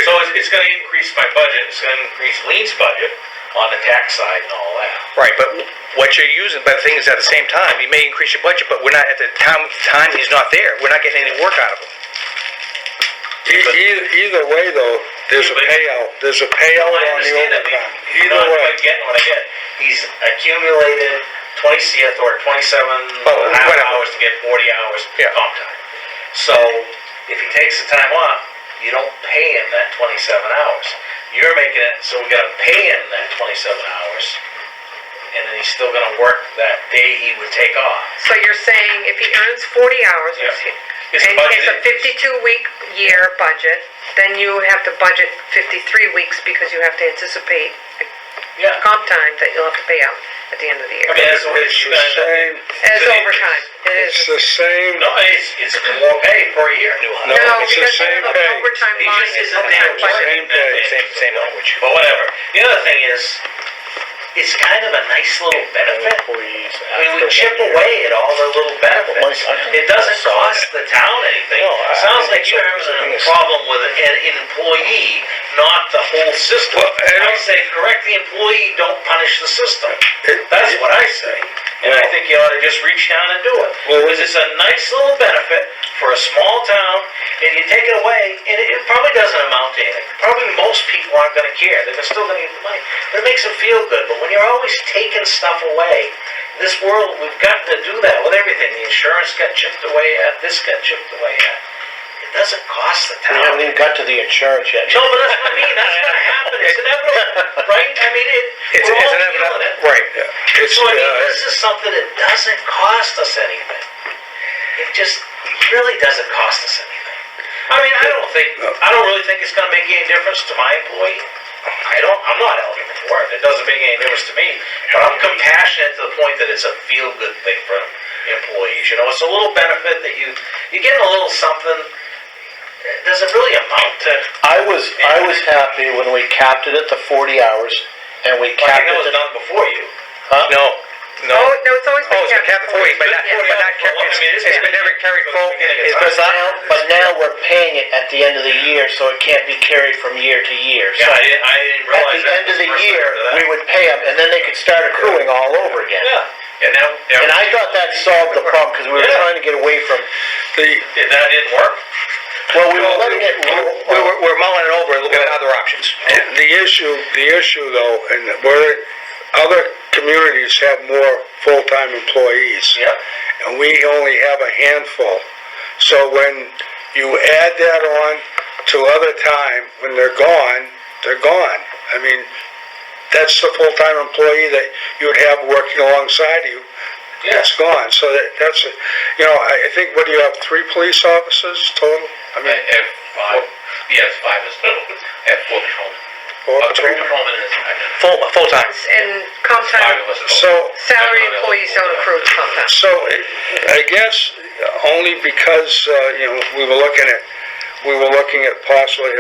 So it's going to increase my budget. It's going to increase Lean's budget on the tax side and all that. Right, but what you're using, but the thing is, at the same time, you may increase your budget, but we're not, at the time he's not there, we're not getting any work out of him. Either way, though, there's a payout. There's a payout I on the understand that. overtime. You're Either not way. quite getting what I get. He's accumulated 20th or 27 Well, half whatever. hours to get 40 hours Yeah. comp time. So if he takes the time off, you don't pay him that 27 hours. You're making it so we got to pay him that 27 hours, and then he's still gonna work that day he would take off. So you're saying if he earns 40 hours, Yeah. and it's a 52-week year budget, then you have to budget 53 weeks because you have to anticipate Yeah. comp time that you'll have to pay out at the end of the year. I mean, that's the way It's you the guys. same, As overtime, it it's is. the same, No, it's more pay per year. no, No, it's the because same the pay. overtime He line just is isn't there overtime budget. Same pay. Same language. But whatever. The other thing is, it's kind of a nice little benefit. I mean, we chip away at all the little benefits. It doesn't cost the town anything. Sounds like you're having a problem with an employee, not the whole system. Well, and I say, correct the employee, don't punish the system. It- That's what I say. And I think you ought to just reach down and do it. Well, Because it's a nice little benefit for a small town, and you take it away, and it probably doesn't amount to anything. Probably most people aren't gonna care. They're still gonna get the money. But it makes them feel good. But when you're always taking stuff away, in this world, we've got to do that with everything. The insurance got chipped away at, this got chipped away at. It doesn't cost the We town. haven't even got to the insurance yet. No, but that's what I mean, that's gonna happen, it's inevitable, right? I mean, It's we're all inevitable, feeling it. right. It's, So I mean, this is something that doesn't cost us anything. It really doesn't cost us anything. I mean, I don't really think it's gonna make any difference to my employee. I'm not eligible for it, it doesn't make any difference to me, but I'm compassionate to the point that it's a feel-good thing for employees, you know, it's a little benefit that you're getting a little something. Does it really amount to? I was happy when we capped it at the 40 hours, and we I think capped that it was at... done before you. No. Oh, no, it's always been Oh, it's been capped at 40, but not, Yeah. but not, it's been never carried full. But now we're paying it at the end of the year, so it can't be carried from year to year. Yeah, So I didn't at realize the that. end of the First I year, heard of that. we would pay them, and then they could start accruing all over again. Yeah, and now. And I thought that solved the problem, because we were Yeah. trying to get away from, And that didn't work? well, we were letting it... We're mulling it over and looking at other options. And the issue though, and where other communities have more full-time employees. Yeah. And we only have a handful. So when you add that on to other time, when they're gone, they're gone. I mean, that's the full-time employee that you would have working alongside you. Yeah. It's gone. So that's, I think, what do you have, 3 police officers total? I mean, At 5, yes, 5 is total, at 4 patrolmen. 4 3 patrol? patrolmen is, Full-time. And comp 5 time, of us are So, total. salary I'm not employees don't eligible accrue to comp time. So, I guess only because, we were looking at possibly,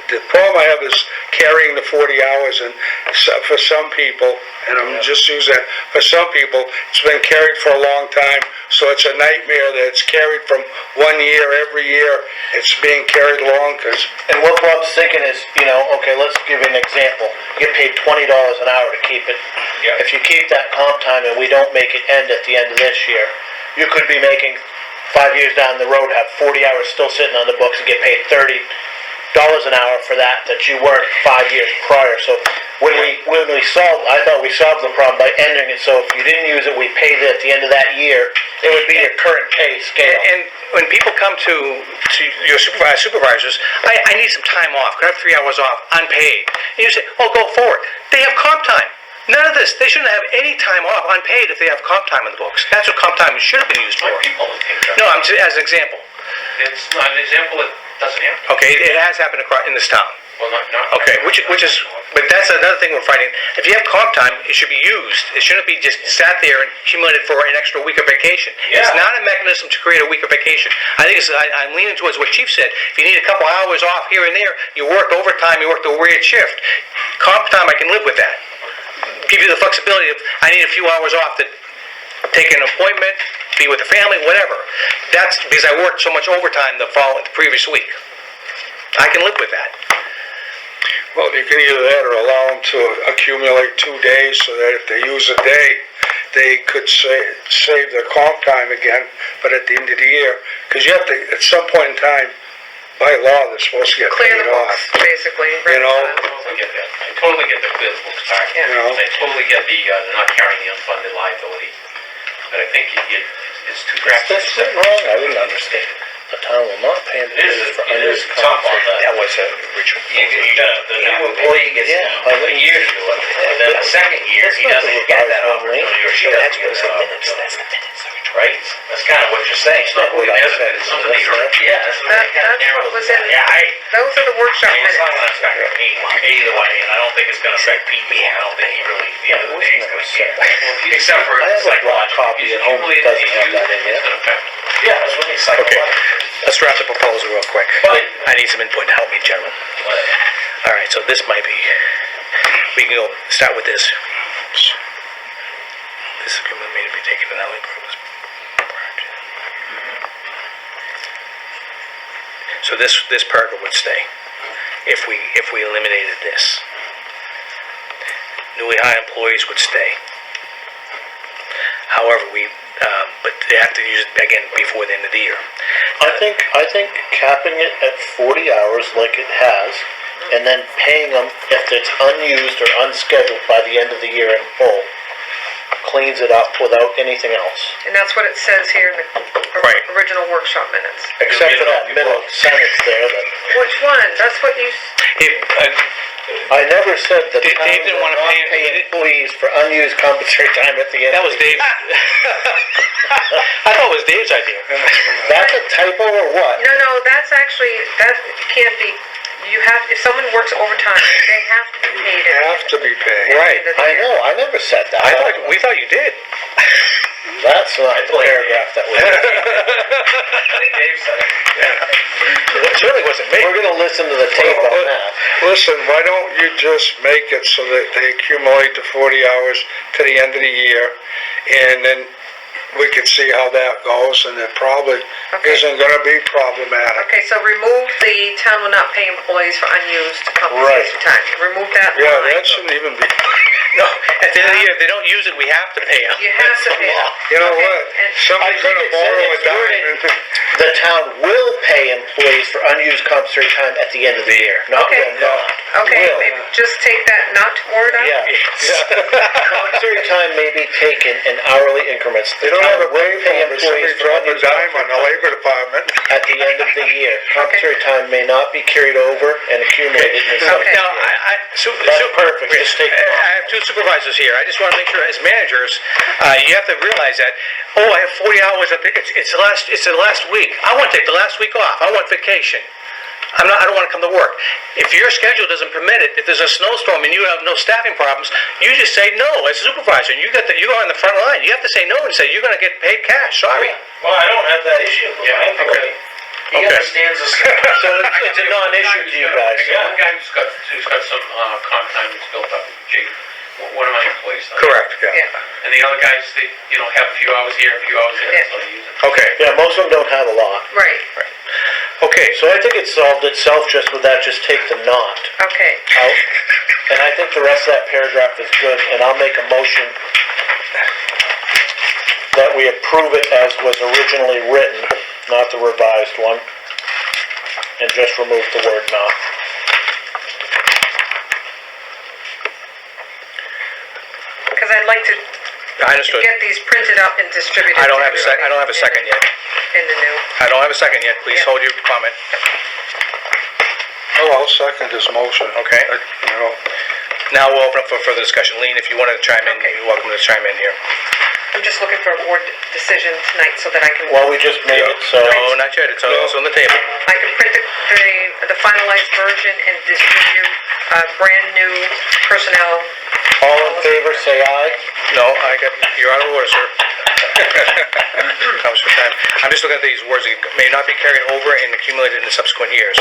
the problem I have is carrying the 40 hours, and for some people, and I'm just using that, for some people, it's been carried for a long time, so it's a nightmare that it's carried from 1 year, every year, it's being carried along, because And what Bob's thinking is, okay, let's give you an example. You get paid $20 an hour to keep it. Yeah. If you keep that comp time and we don't make it end at the end of this year, you could be making 5 years down the road, have 40 hours still sitting on the books and get paid $30 an hour for that you weren't 5 years prior. So when we solved, I thought we solved the problem by ending it, so if you didn't use it, we paid it at the end of that year. It would be your current pay scale. And when people come to your supervisors, I need some time off, could I have 3 hours off, unpaid? And you say, oh, go forward. They have comp time. None of this. They shouldn't have any time off unpaid if they have comp time in the books. That's what comp time should have been used for. My people would take that. No, I'm just, as an example. It's not an example that doesn't happen. Okay, it has happened in this town. Well, not. Okay, which is, but that's another thing we're fighting. If you have comp time, it should be used. It shouldn't be just sat there and accumulated for an extra week of vacation. Yeah. It's not a mechanism to create a week of vacation. I think I'm leaning towards what Chief said. If you need a couple hours off here and there, you worked overtime, you worked a weird shift. Comp time, I can live with that. Give you the flexibility of, I need a few hours off to take an appointment, be with the family, whatever. That's because I worked so much overtime the previous week. I can live with that. well, you can either that or allow them to accumulate 2 days, so that if they use a day, they could save their comp time again, but at the end of the year, because you have to, at some point in time, by law, they're supposed to get Clear paid the off. books, basically. You know, I totally get that. I totally get the clear the books part. Yeah. You know. I totally get the not carrying the unfunded liability. But I think it's too drastic. That's wrong. I didn't understand. The town will not pay It is tough on that. That realize that, Richard. The new employee gets Yeah, I a mean- year to do it, and then the second year, he That's not doesn't the get that revised one, right? opportunity, or she doesn't get that opportunity. Right? That's kind of what you're saying. It's not what it is, it's something that you're, yeah, that's what it kind of That's what narrows was it in, down. Yeah, those are the workshop I mean, it's not minutes. gonna affect me either way, and I don't think it's gonna affect Pete, I don't think he really, at the end of the day, he's gonna care. Except for I have a black psychological. copy at home that doesn't have that in it. Yeah, that's what he's psychological. Let's draft the proposal real quick. I need some input to help me, gentlemen. All right, so this might be, we can go, start with this. This agreement may be taken to nullity purpose. So this paragraph would stay, if we eliminated this. Newly hired employees would stay. However, but they have to use it again before the end of the year. I think capping it at 40 hours like it has, and then paying them if it's unused or unscheduled by the end of the year in full, cleans it up without anything else. And that's what it says here in the Right. original workshop minutes. Except for that middle sentence there that, Which one? That's what you, I never said that Dave town didn't will wanna not pay- pay employees for unused compensatory time at the end That of was the year. Dave. I thought it was Dave's idea. That's a typo or what? no, that's actually, that can't be, you have, if someone works overtime, they have to be paid at Have to be paid. Right, I know, I never said that. We thought you did. That's not the paragraph that was. I think Dave said it. It certainly wasn't me. We're gonna listen to the tape on that. Listen, why don't you just make it so that they accumulate the 40 hours to the end of the year, and then we can see how that goes, and it probably isn't gonna be problematic. Okay, so remove the town will not pay employees for unused compensation Right. time. Remove that Yeah, line. that shouldn't even be, No, at the end of the year, if they don't use it, we have to pay them. You have to pay them. you know Okay, what? and- Somebody's I think gonna it said borrow a it's dime worded- and... The town will pay employees for unused compensatory time at the end of the year, not Okay. will not. Okay, Will. maybe just take that not word out? Yeah. Compensatory time may be taken in hourly increments. The You don't have town a will pay pay for it, somebody employees for drop a unused dime on the compensatory labor department. time at the end of the year. Compensatory time may not be carried over and accumulated in the Okay. Now, That's perfect, just take it off. I have two supervisors here. I just want to make sure, as managers, you have to realize that. Oh, I have 40 hours. It's the last week. I want to take the last week off. I want vacation. I don't want to come to work. If your schedule doesn't permit it, if there's a snowstorm and you have no staffing problems, you just say no as a supervisor. And you are on the front line. You have to say no and say you're going to get paid cash. Sorry. Well, I don't have that issue with my employee. He Okay. understands the. So it's a non-issue to you guys. I got one guy who's got some comp time that's built up, Jake, one of my employees. Correct. Yeah. Yeah, And the other guys, they, have a few hours here, a few hours there, so they use it. Okay. Yeah, most of them don't have a lot. right, Okay. So I think it solved itself just with that, just take the not okay. out. And I think the rest of that paragraph is good, and I'll make a motion that we approve it as was originally written, not the revised one, and just remove the word not. Because I'd like to I understood. get these printed up and distributed. I don't to have a sec. I don't have a second yet. In the new. I don't have a second yet. Please Yeah. hold your comment. Oh, I'll second this motion. Okay. You know, Now we'll open up for further discussion. Lean, if you want to chime in, Okay. you're welcome to chime in here. I'm just looking for a board decision tonight so that I can, Well, we just made it, so No, not yet. It's on the table. I can print the finalized version and distribute brand new personnel. all in favor, say aye. No, you're out of order, sir. Comes for time. I'm just looking at these words. It may not be carried over and accumulated in the subsequent years.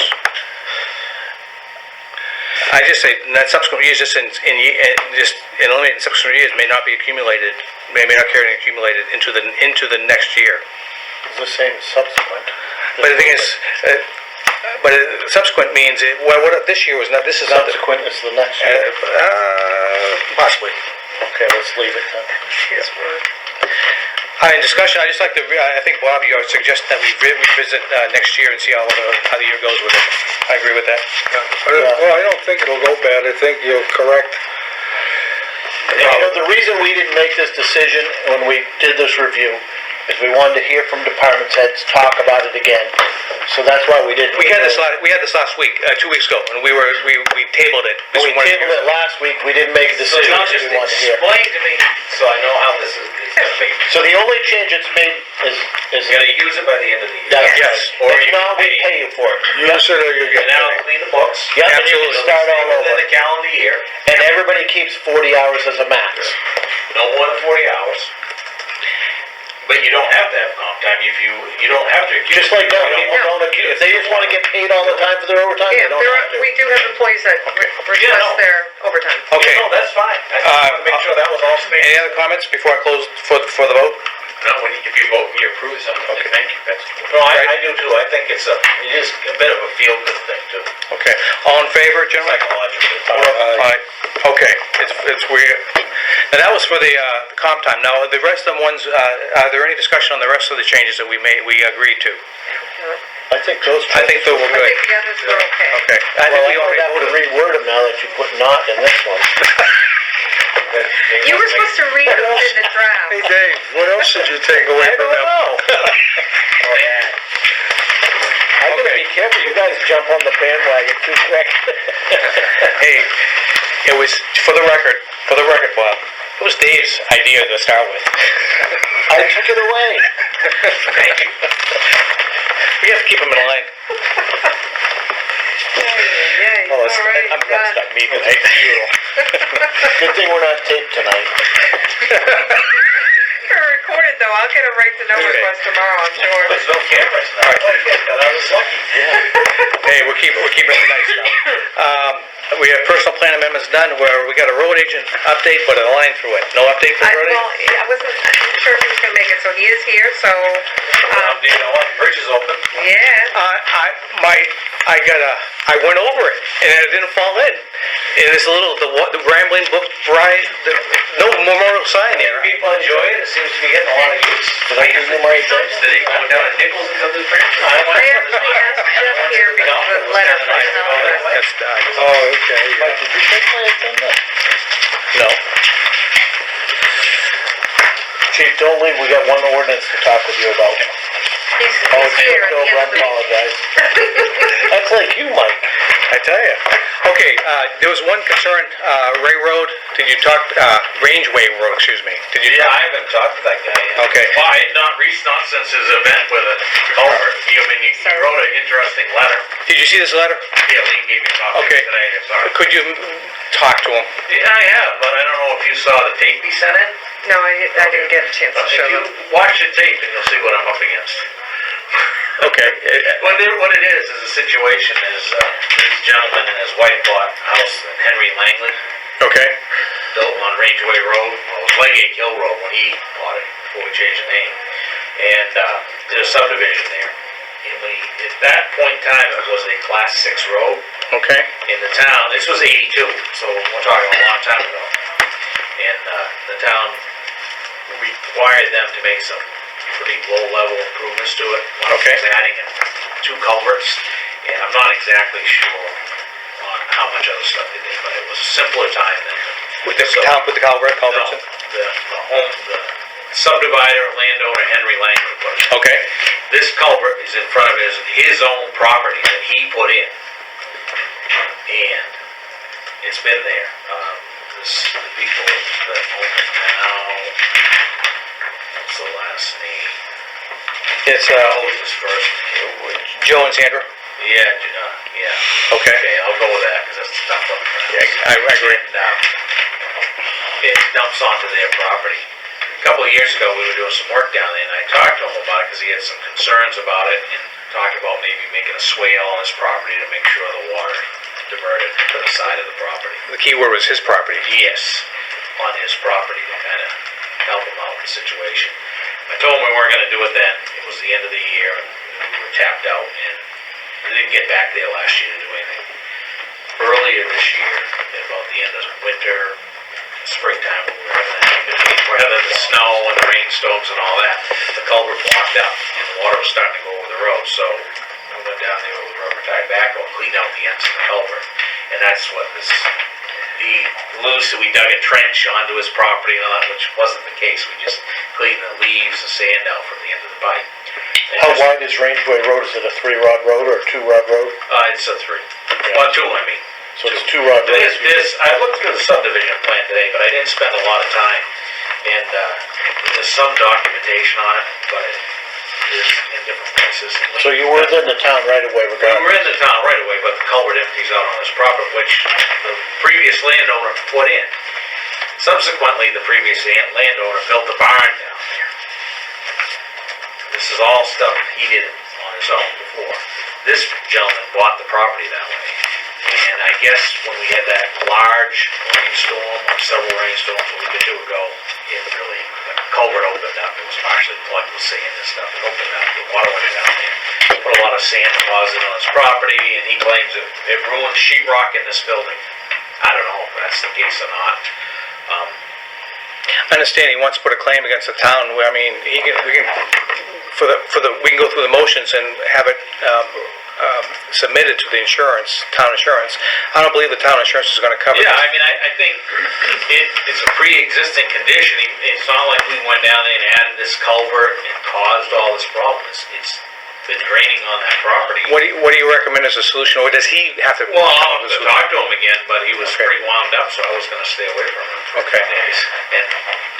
I just say that subsequent years, just eliminate subsequent years may not be accumulated, may not carry and accumulated into the next year. It's the same subsequent. But the thing is, subsequent means what this year was not. This is not Subsequent is the next year. possibly. Okay, let's leave it then. His word. In discussion, I just like to. I think Bob, you are suggesting that we revisit next year and see how the year goes with it. I agree with that. well, I don't think it'll go bad. I think you'll correct. The reason we didn't make this decision when we did this review is we wanted to hear from department heads, talk about it again, So that's why we didn't. We had this last week, 2 weeks ago, and we tabled it. When we tabled it last week, we didn't make a So decision. now if just we wanted to hear. explain to me, so I know how this is gonna be. So the only change it's made is You're gonna use it by the end of the year. that, Yes. Or if you not, we pay. pay you for it. Use it or you get And now paid. clean the books. Yeah, then you can Absolutely. start all Within over. the calendar year, And everybody keeps 40 hours as a max. no more than 40 hours. But you don't have to have comp time if you don't have to. Just like that, You people don't- don't accuse, if they just wanna get paid all the time for their overtime, Yeah, they don't have to. we do have employees that request Yeah, no. their overtime. Okay. No, that's fine. I just want to make sure that was all Any spaced. other comments before I close for the vote? No, if you vote, you approve something, Okay. thank you, that's. No, I do too. I think it is a bit of a feel-good thing too. Okay. All in favor, gentlemen? Psychologically. Aye. Okay, it's weird. Now, that was for the comp time. Now, the rest of the ones, are there any discussion on the rest of the changes that we agreed to? I think those. I think they were I good. think the others were okay. Okay. I Well, think I we might already have to voted. reword them now that you put not in this one. You were supposed to read them in the draft. Hey Dave, what else did you take away I from don't them? know. I gotta Okay. be careful, you guys jump on the bandwagon too quick. Hey, it was, for the record, Bob, it was Dave's idea to start with. I took it away. Thank you. We have to keep him in line. Yay, Oh, all right, I'm gonna done. stop me tonight. Good thing we're not taped tonight. You're recorded though, I'll get a right to know Okay. request tomorrow, I'm sure. There's no cameras now. I was lucky. Hey, we're keeping it nice now. We have personal plan amendments done where we got a road agent update, but a line through it. No update for the road Well, agent? I wasn't sure if he was gonna make it, so he is here, so, You know what? Bridge is open. yeah. I went over it and it didn't fall in. And it's a little, the rambling book ride, no memorial sign there. People enjoy it. It seems to be getting a lot of use. Did I give you my address? Today, going down to Nichols and come to the branch. I actually asked Jeff here because of the letter from the That's, Oh, okay, yeah. Mike, did you take my agenda? no. Chief, don't leave, we got one ordinance to talk with you about. He's Oh, here Chief, at the Bill, end I of the meeting. apologize. That's like you, Mike. I tell you. Okay, there was one concern, Ray Road, did you talk, Rangeway Road, excuse me. Did you? Yeah, I haven't talked to that guy yet. Okay. Well, not since his event with a culvert, he wrote an interesting letter. Did you see this letter? Yeah, Lee gave me a copy Okay. today, sorry. Could you talk to him? Yeah, I have, but I don't know if you saw the tape he sent in. No, I didn't get a chance to If show you them. watch the tape, and you'll see what I'm up against. Okay. What it is a situation is, this gentleman and his wife bought a house in Henry Langley, Okay. built on Rangeway Road, well, it was Legate Hill Road when he bought it, before we changed the name. And, there's a subdivision there. And at that point in time, it was a class 6 road Okay. in the town. This was 82, so we're talking a long time ago. And, the town required them to make some pretty low-level improvements to it. One of them was adding 2 culverts, and I'm not exactly sure on how much other stuff they did, but it was a simpler time then. With the town, with the culverts No, in? the subdivider, landowner Henry Langley put it. Okay. This culvert is in front of his own property that he put in. And it's been there. The people that own it now, what's the last name? It's, Who's his first name? Joe and Sandra? Yeah, Okay. Okay, I'll go with that, because that's the tough one. Yeah, I agree. And, it dumps onto their property. A couple of years ago, we were doing some work down there, and I talked to him about it, because he had some concerns about it, and talked about maybe making a swale on his property to make sure the water diverted to the side of the property. The key word was his property. Yes, on his property to kind of help him out in the situation. I told him we weren't going to do it then. It was the end of the year, and we were tapped out, and we didn't get back there last year to do anything. Earlier this year, at about the end of winter, springtime, when we were having that in between weather, the snow and the rainstorms and all that, the culvert blocked up, and the water was starting to go over the road, so I went down there with a rubber tie backhoe and cleaned out the ends of the culvert. And that's what this, he alludes to, we dug a trench onto his property and all that, which wasn't the case. We just cleaned the leaves and sand out from the end of the pipe. How wide is Rangeway Road? Is it a 3-rod road or a 2-rod road? It's a 3. Well, 2, I mean. So it's 2-rod road. I looked through the subdivision plan today, but I didn't spend a lot of time. And there's some documentation on it, but it is in different places. So you were in the town right away We regardless? were in the town right away, but the culvert empties out on his property, which the previous landowner put in. Subsequently, the previous landowner built a barn down there. This is all stuff he did on his own before. This gentleman bought the property that way. And I guess when we had that large rainstorm, or several rainstorms a week or 2 ago, it really, the culvert opened up. It was partially plugged with sand and stuff. It opened up, the water went down there. Put a lot of sand deposit on his property, and he claims it ruined sheetrock in this building. I don't know if that's the case or not. I understand he wants to put a claim against the town, I mean, we can go through the motions and have it, submitted to the town insurance. I don't believe the town insurance is gonna cover this. Yeah, I mean, I think it's a pre-existing condition. It's not like we went down there and added this culvert and caused all this problem. It's been draining on that property. What do you recommend as a solution, or does he have to? Well, I'll have to talk to him again, but he was pretty wound up, so I was gonna stay away from him for a few days. And,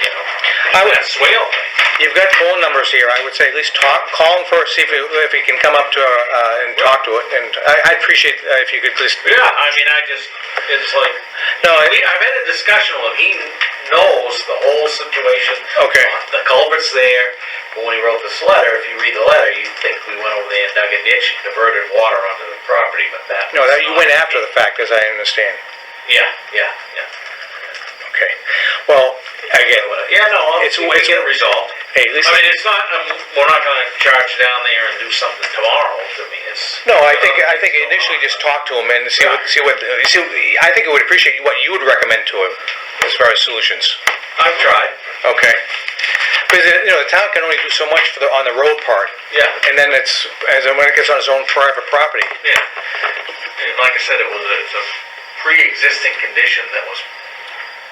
you know, that swale thing. You've got phone numbers here, I would say at least call him first, see if he can come up to, and talk to it, and I'd appreciate if you could just. Yeah, I mean, it's like, No, I've had a discussion with him, he knows the whole situation. Okay. The culvert's there, but when he wrote this letter, if you read the letter, you'd think we went over there and dug a ditch and diverted water onto the property, but that. No, that you went after the fact, as I understand. Yeah. Okay. Well, again, Yeah, no, It's- we'll get it resolved. hey, at least. I mean, it's not, we're not gonna charge down there and do something tomorrow, I mean, it's. No, I think initially just talk to him and see what, I think I would appreciate what you would recommend to him as far as solutions. I've tried, Okay. Because, the town can only do so much on the road part. yeah, And then when it gets on his own private property. yeah. And like I said, it's a pre-existing condition that was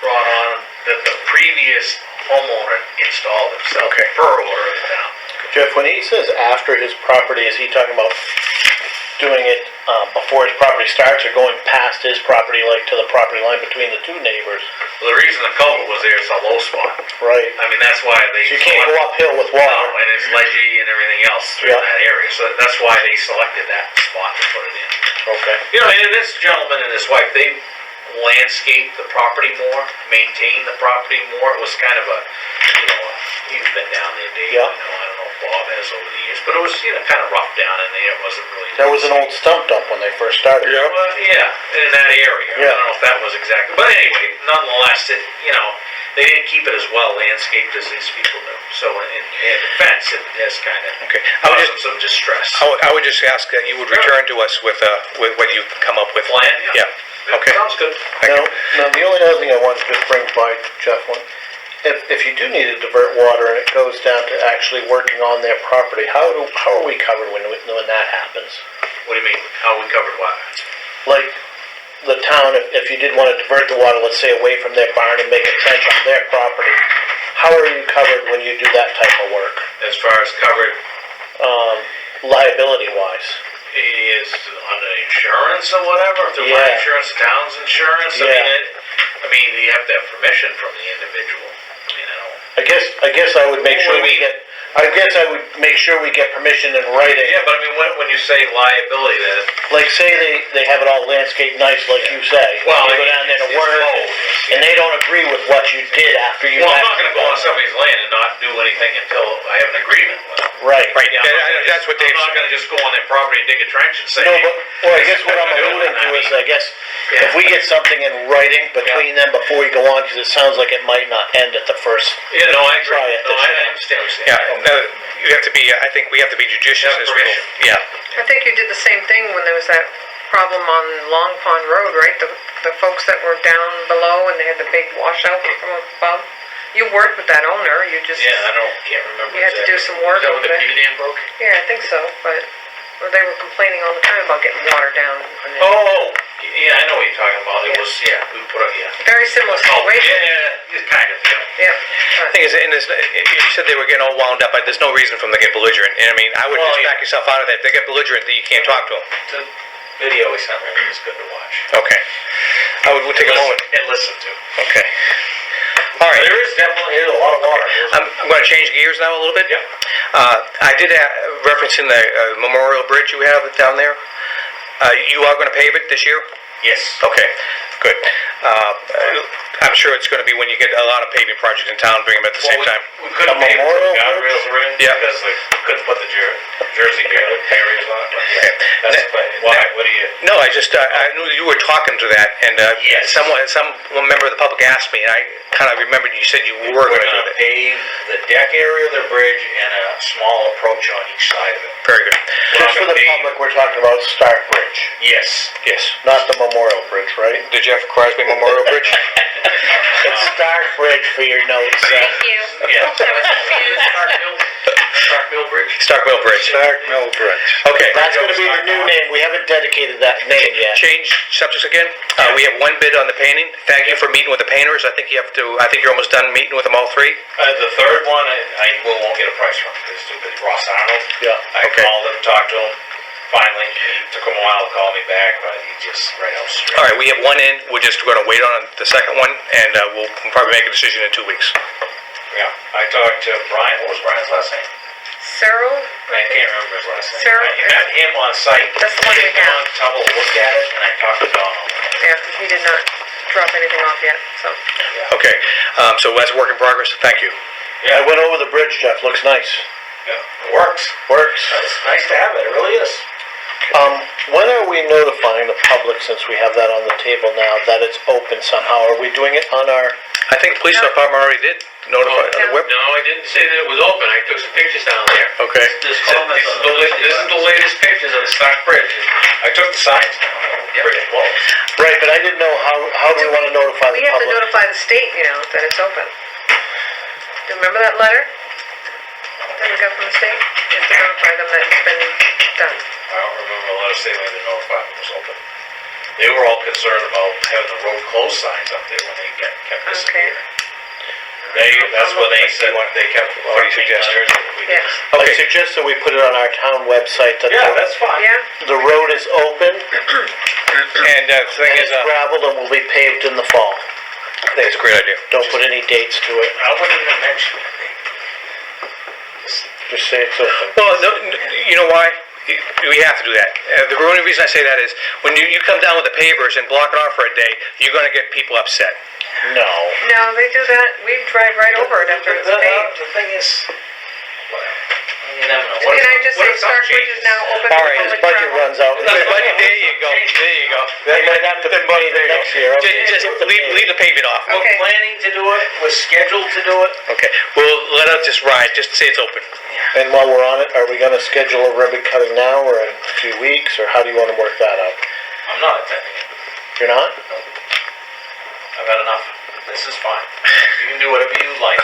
brought on, that the previous homeowner installed himself. Okay. Per order of the town. Jeff, when he says after his property, is he talking about doing it before his property starts or going past his property, like to the property line between the two neighbors? Well, the reason the culvert was there is a low spot. Right. I mean, that's why they. So you can't go uphill with No, water. and it's ledgy and everything else through Yeah. that area, so that's why they selected that spot to put it in. Okay. You know, and this gentleman and his wife, they landscaped the property more, maintained the property more. It was kind of you've been down there, Dave, Yeah. I don't know if Bob has over the years, but it was, kind of rough down in there. It wasn't really. That was an old stump dump when they first started. Yeah. Well, yeah, in that area. I Yeah. don't know if that was exactly, but anyway, nonetheless, they didn't keep it as well landscaped as these people do. So in defense, it has kind of Okay. I would caused some distress. I would just ask that you would return to us with what you come up with. Plan, yeah. Okay. Sounds good. Now, the only other thing I wanted to just bring by, Jeff, if you do need to divert water and it goes down to actually working on their property, how are we covered when that happens? What do you mean? How we covered what? Like the town, if you did want to divert the water, let's say away from their barn and make a trench on their property, how are you covered when you do that type of work, As far as covered liability-wise? is under insurance or whatever, through my Yeah. insurance, town's insurance. Yeah. I mean, you have to have permission from the individual. I guess I would make sure What do you mean? I guess I would make sure we get permission in writing. Yeah, but I mean, when you say liability, that Like, say they have it all landscaped nice, like you say. Well, you go down there to it's work, cold, and they don't agree with what you did after you. well, I'm left. not going to go on somebody's land and not do anything until I have an agreement with them. Right. Right. Yeah, That's what Dave I'm not said. going to just go on their property and dig a trench and say. No, hey, but well, I guess what I'm alluding to is, I guess Yeah. if we get something in writing between them before we go on, because it sounds like it might not end at the first. Yeah, no, I agree. Try it, No, this I year. understand what you're saying. Yeah, you have to be, I think we have to be judicious Have as well. permission. Yeah. I think you did the same thing when there was that problem on Long Pond Road, right? The folks that were down below and they had the big washout from above. You worked with that owner, you just, Yeah, can't remember. you had to do some work Is that over when the there. beaver dam broke? Yeah, I think so, but, or they were complaining all the time about getting water down. on it. Oh, Yeah, I know what you're talking about. It was, we put it, Very similar Oh, situation. yeah, it's kind of, yeah. Yeah. Thing is, and you said they were getting all wound up, but there's no reason for them to get belligerent. And I mean, I would Well, just yeah. back yourself out of that. If they get belligerent, then you can't talk to them. The video he sent me was good to watch. Okay. We'll take a moment. And listen to. Okay. All right. There is definitely a lot of water. I'm going to change gears now a little bit. Yep. I did reference in the Memorial Bridge you have down there. You are going to pave it this year? Yes. Okay, good. I'm sure it's going to be when you get a lot of paving projects in town, bring them at the same time. We couldn't A pay for memorial the guardrails or anything Yeah. because we couldn't put the Jersey barriers on it. But yeah, Okay. that's why. What do you? No, I knew you were talking to that, and Yes. some member of the public asked me, and I kind of remembered you said you were going to do that. Pave the deck area of the bridge and a small approach on each side of it. Very good. Just for the public, we're talking about Stark Bridge, Yes. Yes. not the Memorial Bridge, right? The Jeff Crosby Memorial Bridge? It's Stark Bridge for your notes. Thank you. Yeah. I was confused. Stark Mill Bridge. Stark Mill Bridge. Stark Mill Bridge. Okay. That's gonna be the new name. We haven't dedicated that name yet. Change subjects again. We have one bid on the painting. Thank you for meeting with the painters. I think you're almost done meeting with them all three. The third one, I won't get a price from because it's too busy. Ross Arnold. Yeah. I Okay. called him, talked to him. Finally, he took him a while to call me back, but he just right out straight. All right, we have one in. We're just going to wait on the second one, and we'll probably make a decision in 2 weeks. Yeah. I talked to Brian. What was Brian's last name? Cyril? I can't remember his last name. Sarah? I met him on site. That's the one we He came have. on Tubble, looked at it, and I talked to Donald. Yeah, he did not drop anything off yet, so. Okay, so that's work in progress. Thank you. I went over the bridge, Jeff. Looks nice. Yeah. It works. Works. It's nice to have it. It really is. When are we notifying the public, since we have that on the table now, that it's open somehow? Are we doing it on our, I think the police department already did notify on the web. No, I didn't say that it was open, I took some pictures down there. Okay. This is the latest pictures of the Stock Bridge. I took the signs down. Bridge closed. right, but I didn't know how do we want to notify the We have to public? notify the state, that it's open. Do you remember that letter that we got from the state? We have to notify them that it's been done. I don't remember the letter saying they notified it was open. They were all concerned about having the road closed signs up there when they kept disappearing. That's when they said they kept. What do you suggest? Yeah. I Okay. suggest that we put it on our town website that Yeah, that's fine. Yeah? the road is open And the thing and is, it's graveled and will be paved in the fall. I think it's a great idea. Don't put any dates to it. I wouldn't even mention it. Just say it's open. Well, no, you know why? We have to do that. The only reason I say that is when you come down with the pavers and block it off for a day, you're going to get people upset. No. No, they do that, we drive right over it after it's paved. The thing is, whatever. You never know. Can I just say Stark Bridge is now open to All right, public His budget travel? runs out. There you go. There you go. They might have to pay the next year. Just leave the paving off. We're Okay. planning to do it, we're scheduled to do it. Okay. We'll let it just ride. Just say it's open. And while we're on it, are we gonna schedule a ribbon cutting now or in a few weeks, or how do you wanna work that out? I'm not attending it. You're not? I've had enough. This is fine. You can do whatever you like.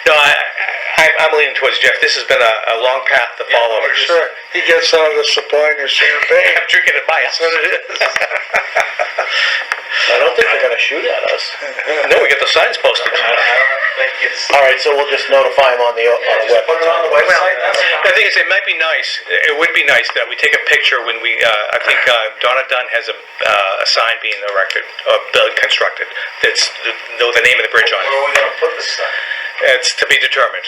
No, I'm leaning towards Jeff. This has been a long path to follow. we're just- Sure, he gets out of the supply and champagne. I'm drinking at my house. That's what it is. I don't think they're gonna shoot at us. No, we get the signs posted. I don't think it's. Alright, so we'll just notify them on the Just put it on the website. website, that's The fine. thing is, it might be nice, it would be nice that we take a picture when we, I think Donna Dunn has a sign being erected, constructed, that's the name of the bridge on Where it. are we gonna put this stuff? It's to be determined.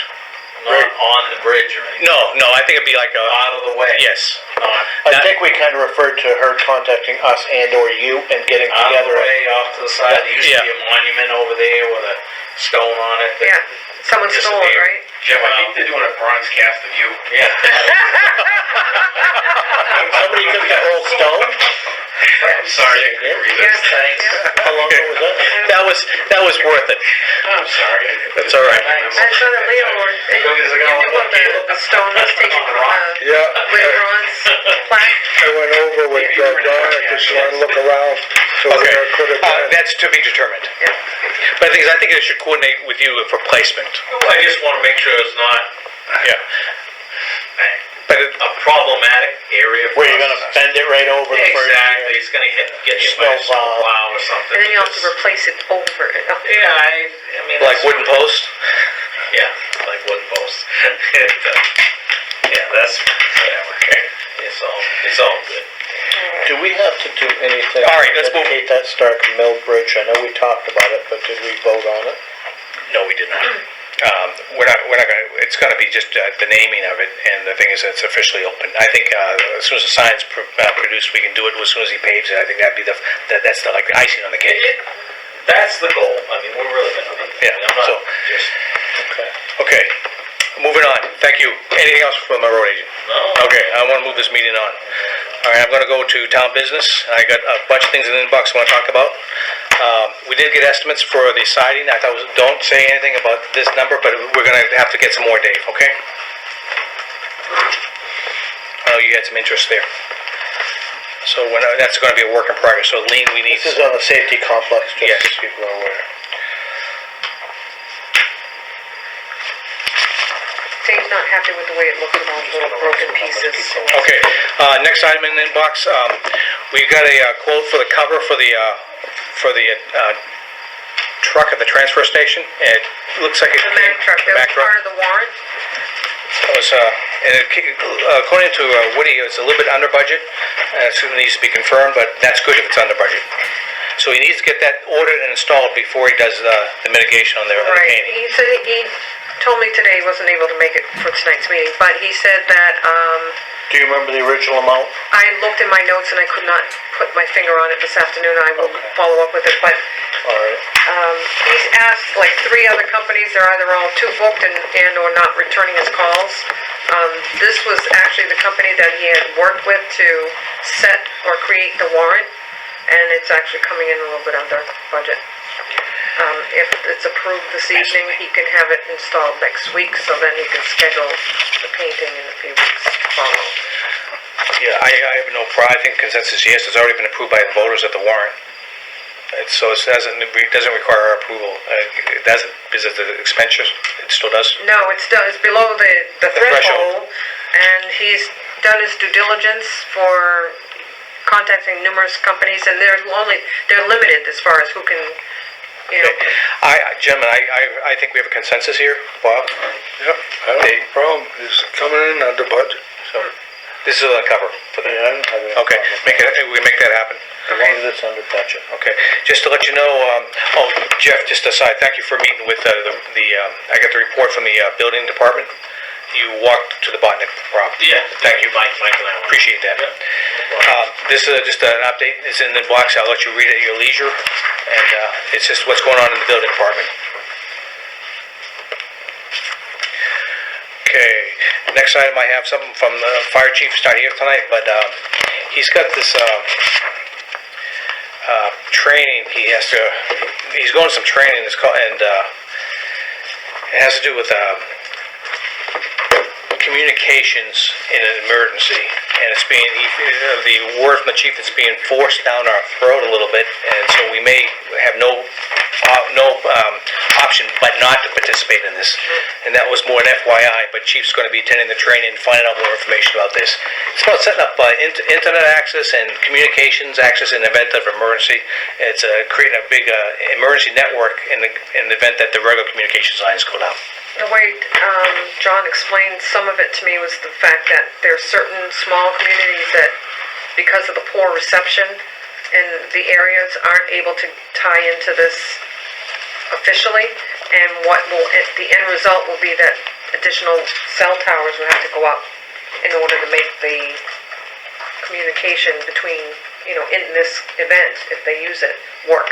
Not on the bridge or anything? No, I think it'd be like Out of the way? yes. I think we kinda referred to her contacting us and or you and getting Out of the together. way, off to the side, there used to be a monument over there with a stone on it. that Yeah, someone stole it, disappeared. right? Jeff, I think they're doing a bronze cast of you. Yeah. Somebody took the whole stone? I'm sorry, I couldn't read Yes, it. Thanks. How long ago was that? That was worth it. I'm sorry. That's all right. My son and Leo were, you knew about the stone was taken from Yeah, with the bronze plaque? I went over with Donna, because she wanted to look around, so Okay, where it could have been. that's to be determined. Yeah. But the thing is, I think it should coordinate with you for placement. I just wanna make sure it's not, Yeah. But a problematic area. for Where you're us. gonna bend it right over the first Exactly, year. it's gonna get hit by a Snow plow. snowplow or something. And then you have to because- replace it over and up. Yeah, I mean. like that's- wooden posts? Yeah, like wooden posts. Yeah, that's, whatever. It's all good. Do we have to do anything? All right, let's move- to dedicate that Stark Mill Bridge? I know we talked about it, but did we vote on it? No, we did not. We're not gonna, it's gonna be just the naming of it, and the thing is, it's officially open. I think, as soon as the sign's produced, we can do it as soon as he paves it. I think that'd be that's the, like, the icing on the cake. That's the goal. I mean, we're really gonna be. Yeah, I'm not so- just, Okay. Okay, moving on. Thank you. Anything else from the road agent? no. Okay, I wanna move this meeting on. All right, I'm gonna go to town business. I got a bunch of things in the inbox I wanna talk about. We did get estimates for the siding. I thought, don't say anything about this number, but we're gonna have to get some more, Dave, okay? I know you had some interest there. So that's gonna be a work in progress, so Lean, we need. This is on the safety complex, just Yes. so people are aware. Dave's not happy with the way it looks with all the little broken pieces. So Okay, next item in the inbox, we got a quote for the cover for the truck at the transfer station. It looks like it The Mack truck, the that Mack was truck. part of the warrant. It was, and according to Woody, it's a little bit under budget, so it needs to be confirmed, but that's good if it's under budget. So he needs to get that ordered and installed before he does the mitigation on the Right, painting. he said, he told me today he wasn't able to make it for tonight's meeting, but he said that, Do you remember the original amount? I looked in my notes and I could not put my finger on it this afternoon. I will Okay. follow up with it, but All right. he's asked like 3 other companies, they're either all too booked and or not returning his calls. This was actually the company that he had worked with to set or create the warrant, and it's actually coming in a little bit under budget. If it's approved this evening, he can have it installed next week, so then he can schedule the painting in a few weeks to follow. Yeah, I have no problem. I think consensus yes, it's already been approved by the voters at the warrant. So it doesn't require our approval. It doesn't, is it the expenditures? It still does? No, it's below the threshold, and he's done his due diligence for contacting numerous companies, and they're limited as far as who can, you know. Gentlemen, I think we have a consensus here. Bob? Yep, I don't have a problem, it's coming in under budget. So, this is a cover for the, Yeah, I don't have any okay, problem. we make that happen. As long as it's under budget. Okay, just to let you know, Jeff, just aside, thank you for meeting with I got the report from the building department. You walked to the Botnick property. Yeah. Thank you, Mike and I. appreciate that. This is just an update, it's in the box, I'll let you read it at your leisure, and it's just what's going on in the building department. Okay, next item, I have something from the fire chief, he's not here tonight, but he's got this training, he's going to some training, it's called, and it has to do with communications in an emergency, and it's being, the word from the chief, it's being forced down our throat a little bit, and so we may have no option but not to participate in this. And that was more an FYI, but chief's going to be attending the training and finding out more information about this. It's about setting up internet access and communications access in the event of emergency. It's creating a big emergency network in the event that the regular communications lines go down. The way John explained some of it to me was the fact that there are certain small communities that, because of the poor reception in the areas, aren't able to tie into this officially, and the end result will be that additional cell towers will have to go up in order to make the communication between, in this event, if they use it, work.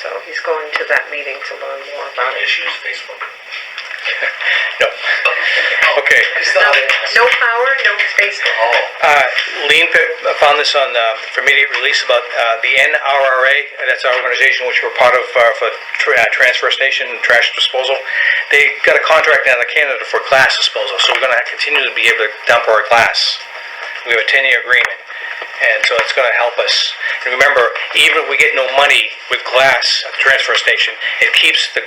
So he's going to that meeting to learn more about it. Issues, Facebook. No. Okay. No power, no space. Lean found this on for immediate release about the NRRA, that's our organization which we're part of for transfer station and trash disposal. They got a contract out of Canada for glass disposal, so we're going to continue to be able to dump our glass. We have a 10-year agreement, and so it's going to help us. And remember, even if we get no money with glass at the transfer station, it keeps the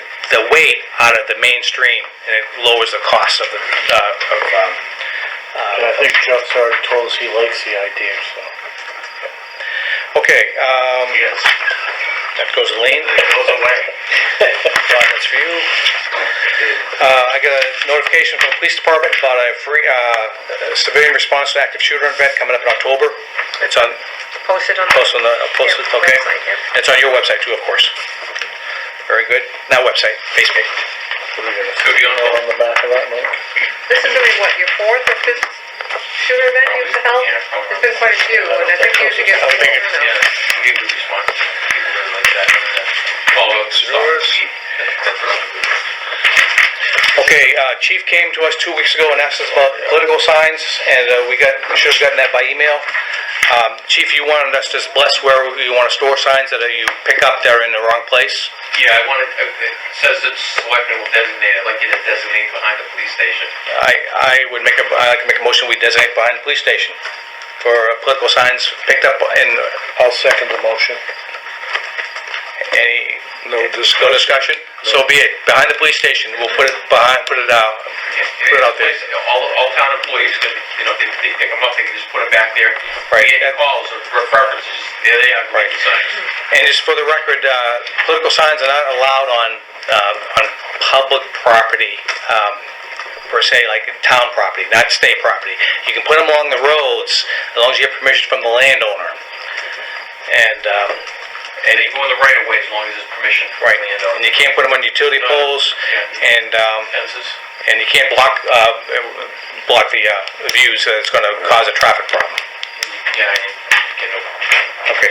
weight out of the mainstream, and it lowers the cost of And I think Chuck's already told us he likes the idea, so. Okay, Yes, that goes to Lean. it goes away. John, that's for you. I got a notification from the police department about a free, civilian response to active shooter event coming up in October. It's on, Posted on. posted, Yeah, okay? website, yeah. It's on your website too, of course. Very good. Not website, Facebook. What are we gonna Could be on on the back of that, Mike? This is gonna be what, your fourth or fifth shooter event you've held? Yeah, probably. There's been quite a few, and I think you usually get. I think it's, yeah, you do respond. People really like that. Follow up, stuff. That's really good. Okay, Chief came to us 2 weeks ago and asked us about political signs, and we should have gotten that by email. Chief, you wanted us to bless where you want to store signs that you pick up that are in the wrong place. Yeah, I wanted, it says that selectmen will designate, I'd like you to designate behind the police station. I'd like to make a motion we designate behind the police station for political signs picked up in, I'll second the motion. any, No no discussion. discussion? So be it, behind the police station, we'll put it out there. All town employees can, they pick them up, they can just put them back there. Right. Get your calls or references, there they are, Right. great signs. And just for the record, political signs are not allowed on public property, per se, like town property, not state property. You can put them along the roads as long as you have permission from the landowner. And they go in the right of way as long as there's permission from Right, the landowner. and you can't put them on utility poles, Yeah. and Fences. you can't block the views, it's gonna cause a traffic problem. Yeah, you know. Okay.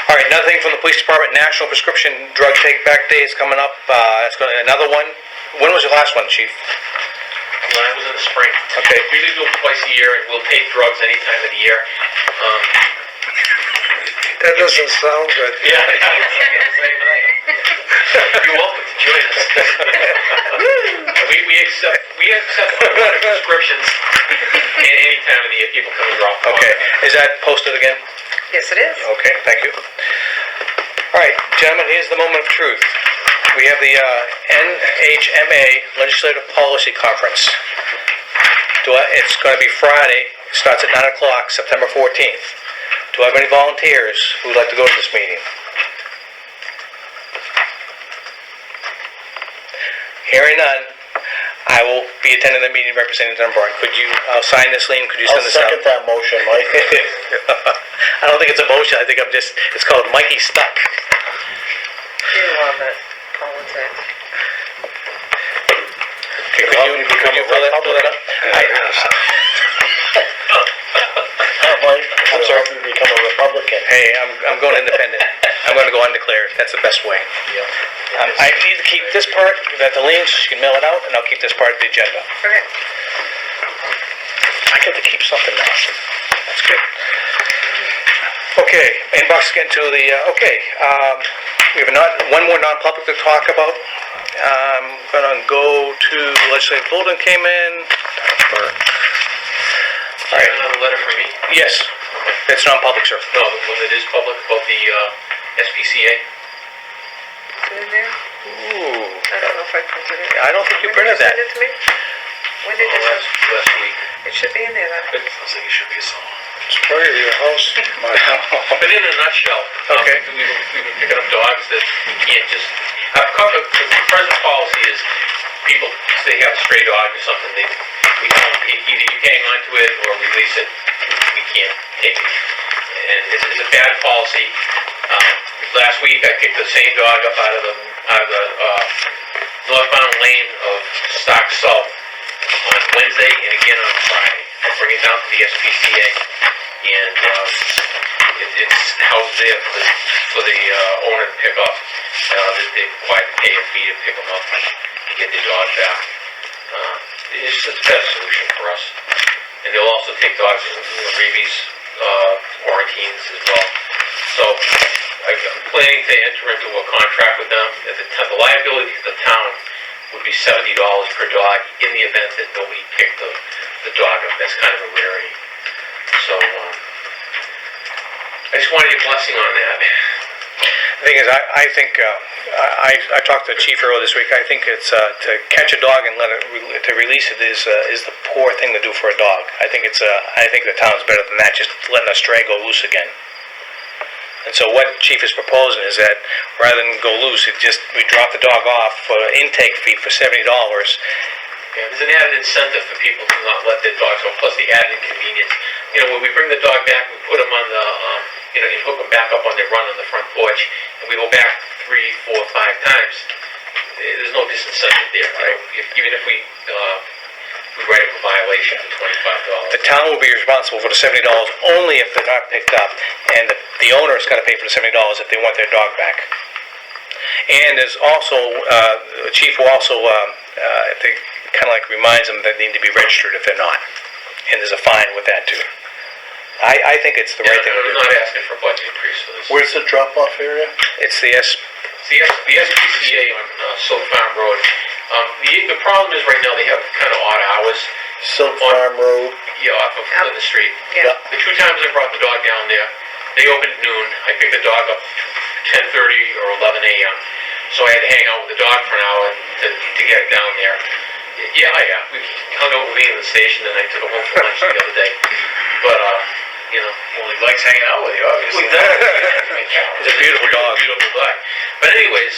All right, another thing from the police department, National Prescription Drug Take Back Day is coming up, another one. When was your last one, chief? When I was in the spring. Okay. We usually do it twice a year, and we'll take drugs any time of the year. That doesn't sound good. Yeah. You're welcome to join us. We accept prescriptions any time of the year, people come and drop them off. Okay, is that posted again? Yes, it is. Okay, thank you. All right, gentlemen, here's the moment of truth. We have the NHMA Legislative Policy Conference. It's going to be Friday, starts at 9 o'clock, September 14th. Do I have any volunteers who would like to go to this meeting? Hearing none, I will be attending the meeting representing Dunbarton. I'll sign this, Liam, could you I'll send this out? second that motion, Mike. I don't think it's a motion, I think it's called Mikey Stuck. You love it, politics. Could you fill that up? Mike, I'm sorry? you become a Republican. Hey, I'm going independent. I'm gonna go undeclared, that's the best way. I need to keep this part, that the liens, you can mail it out, and I'll keep this part of the agenda. Okay. I get to keep something now. That's good. Okay, inbox getting to the, we have one more non-public to talk about. I'm gonna go to legislative bulletin came in. Do you have another letter from me? Yes, it's non-public, sir. No, the one that is public, about the SPCA. Is it in there? Ooh, I don't know if I printed it. I don't think you When did printed that. send it to me? When did you send it? Last week. It should be in there then. Sounds like it should be a song. It's probably your house, my house. But in a nutshell, Okay. we've been picking up dogs that we can't just, the present policy is people, say they have a stray dog or something, either you hang on to it or release it, we can't take it. And it's a bad policy. Last week I picked the same dog up out of the northbound lane of Stock South on Wednesday and again on Friday. I bring it down to the SPCA, and it's housed there for the owner to pick up. They're required to pay a fee to pick them up and get the dog back. It's just a better solution for us. And they'll also take dogs with rabies quarantines as well. So I'm planning to enter into a contract with them. The liability to the town would be $70 per dog in the event that nobody picked the dog up. That's kind of a rarity. So I just wanted your blessing on that. The thing is, I think, I talked to the chief earlier this week, I think it's, to catch a dog and to release it is the poor thing to do for a dog. I think the town's better than that, just letting a stray go loose again. And so what chief is proposing is that rather than go loose, we drop the dog off for an intake fee for $70. Yeah, there's an added incentive for people to not let their dogs go, plus the added inconvenience. You know, when we bring the dog back, we put them on the, you know, you hook them back up on their run on the front porch, and we go back 3, 4, 5 times. There's no disincentive there, right? Even if we write up a violation for $25. The town will be responsible for the $70 only if they're not picked up, and the owner's got to pay for the $70 if they want their dog back. And there's also, the chief will also, if they kind of like reminds them that they need to be registered if they're not. And there's a fine with that too. I think it's the right thing to do. I'm not asking for a budget increase for this. Where's the drop-off area? It's the It's the SPCA on Silk Farm Road. The problem is right now they have kind of odd hours. Silk Farm Road. Yeah, off of Clinton Street. Yeah. The 2 times I brought the dog down there, they open at noon. I picked the dog up 10:30 or 11 a.m. So I had to hang out with the dog for an hour to get it down there. Yeah. We hung out with me in the station, and I took him home for lunch the other day. But, you know. Well, he likes hanging out with you, obviously. It's a beautiful dog. Beautiful dog. But anyways,